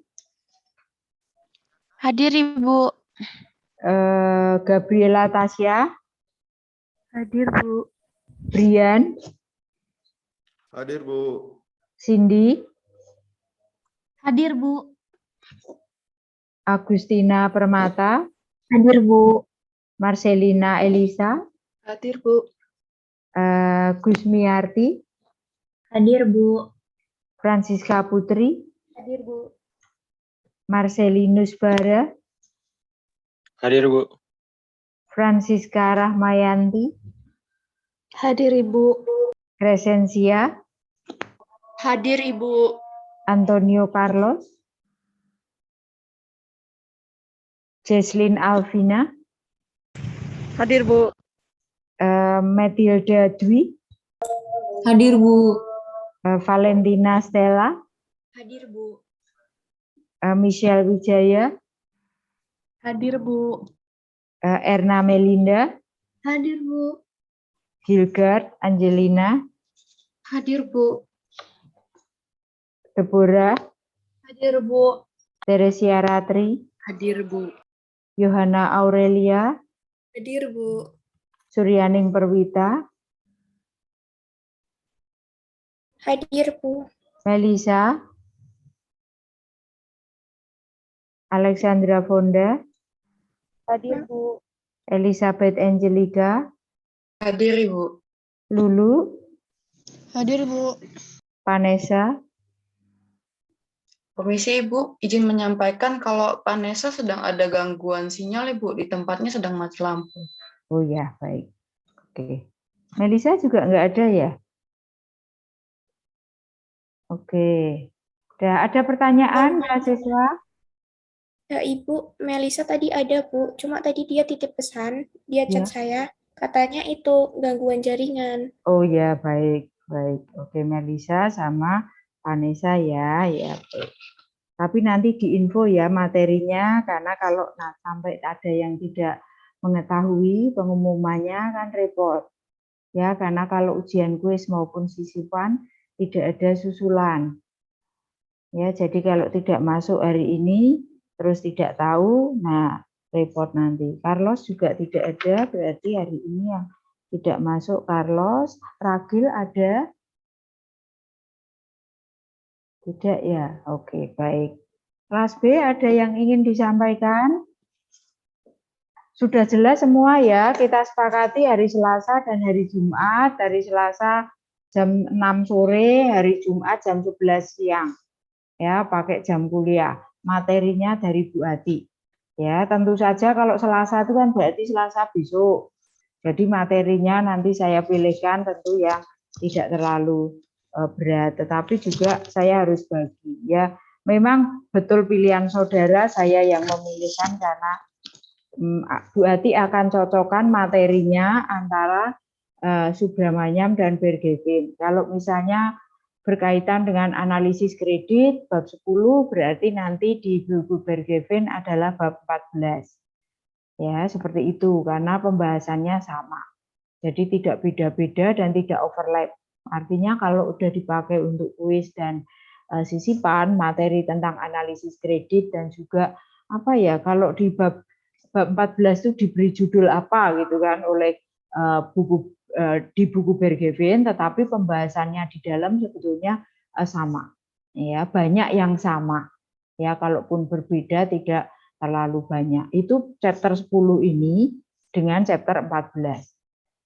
hadir, Ibu. Gabriela Tasya. Hadir, Bu. Brian. Hadir, Bu. Cindy. Hadir, Bu. Agustina Permata. Hadir, Bu. Marcelina Elisa. Hadir, Bu. Gusmiarti. Hadir, Bu. Francisca Putri. Hadir, Bu. Marcelinus Bara. Hadir, Bu. Francisca Rahmayanti. Hadir, Ibu. Crescencia. Hadir, Ibu. Antonio Carlos. Jesslyn Alvina. Hadir, Bu. Matilda Dwi. Hadir, Bu. Valentina Stella. Hadir, Bu. Michelle Wijaya. Hadir, Bu. Erna Melinda. Hadir, Bu. Gilgard Angelina. Hadir, Bu. Deborah. Hadir, Bu. Teresia Ratri. Hadir, Bu. Yohana Aurelia. Hadir, Bu. Suryaning Perwita. Hadir, Bu. Melisa. Alexandra Fonda. Hadir, Bu. Elizabeth Angelica. Hadir, Ibu. Lulu. Hadir, Bu. Vanessa. Permisi Ibu, izin menyampaikan kalau Vanessa sedang ada gangguan sinyal Ibu, di tempatnya sedang mati lampu. Oh ya, baik. Oke. Melisa juga nggak ada ya? Oke. Ada pertanyaan, mahasiswa? Ya, Ibu, Melisa tadi ada, Bu. Cuma tadi dia titip pesan, dia chat Ya. saya, katanya itu gangguan jaringan. Oh ya, baik, baik. Oke, Melisa sama Vanessa ya, ya. Baik. Tapi nanti diinfo ya materinya, karena kalau sampai ada yang tidak mengetahui pengumumannya kan repot. Ya, karena kalau ujian kuis maupun sisipan tidak ada susulan. Ya, jadi kalau tidak masuk hari ini terus tidak tahu, nah repot nanti. Carlos juga tidak ada, berarti hari ini yang tidak masuk Carlos. Ragil ada? Tidak ya? Oke, baik. Kelas B ada yang ingin disampaikan? Sudah jelas semua ya, kita sepakati hari Selasa dan hari Jumat, hari Selasa jam 6 sore, hari Jumat jam 11 siang. Ya, pakai jam kuliah. Materinya dari Bu Ati. Ya, tentu saja kalau Selasa itu kan berarti Selasa besok. Jadi materinya nanti saya pilihkan tentu yang tidak terlalu berat, tetapi juga saya harus bagi ya. Memang betul pilihan saudara, saya yang memilihkan karena Bu Ati akan cocokkan materinya antara Subramanyam dan Bergevin. Kalau misalnya berkaitan dengan analisis kredit bab 10 berarti nanti di buku Bergevin adalah bab 14. Ya, seperti itu karena pembahasannya sama. Jadi tidak beda-beda dan tidak overlap. Artinya kalau udah dipakai untuk kuis dan sisipan materi tentang analisis kredit dan juga apa ya kalau di bab 14 itu diberi judul apa gitu kan oleh di buku Bergevin, tetapi pembahasannya di dalam sebetulnya sama. Ya, banyak yang sama. Ya, kalaupun berbeda tidak terlalu banyak. Itu chapter 10 ini dengan chapter 14.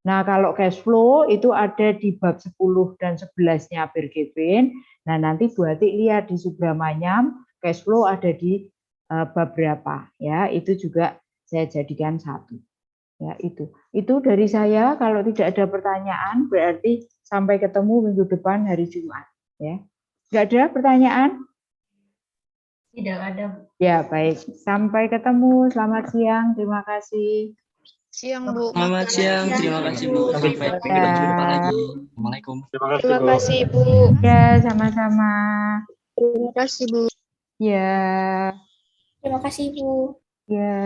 Nah, kalau cash flow itu ada di bab 10 dan 11-nya Bergevin. Nah, nanti Bu Ati lihat di Subramanyam, cash flow ada di bab berapa. Ya, itu juga saya jadikan satu. Ya, itu. Itu dari saya. Kalau tidak ada pertanyaan, berarti sampai ketemu minggu depan hari Jumat. Ya. Nggak ada pertanyaan? Tidak ada. Ya, baik. Sampai ketemu. Selamat siang. Terima kasih. Siang, Bu. Selamat siang, terima kasih Bu. Sampai jumpa lagi. Assalamualaikum. Terima kasih, Bu. Ya, sama-sama. Terima kasih, Bu. Ya. Terima kasih, Bu. Ya.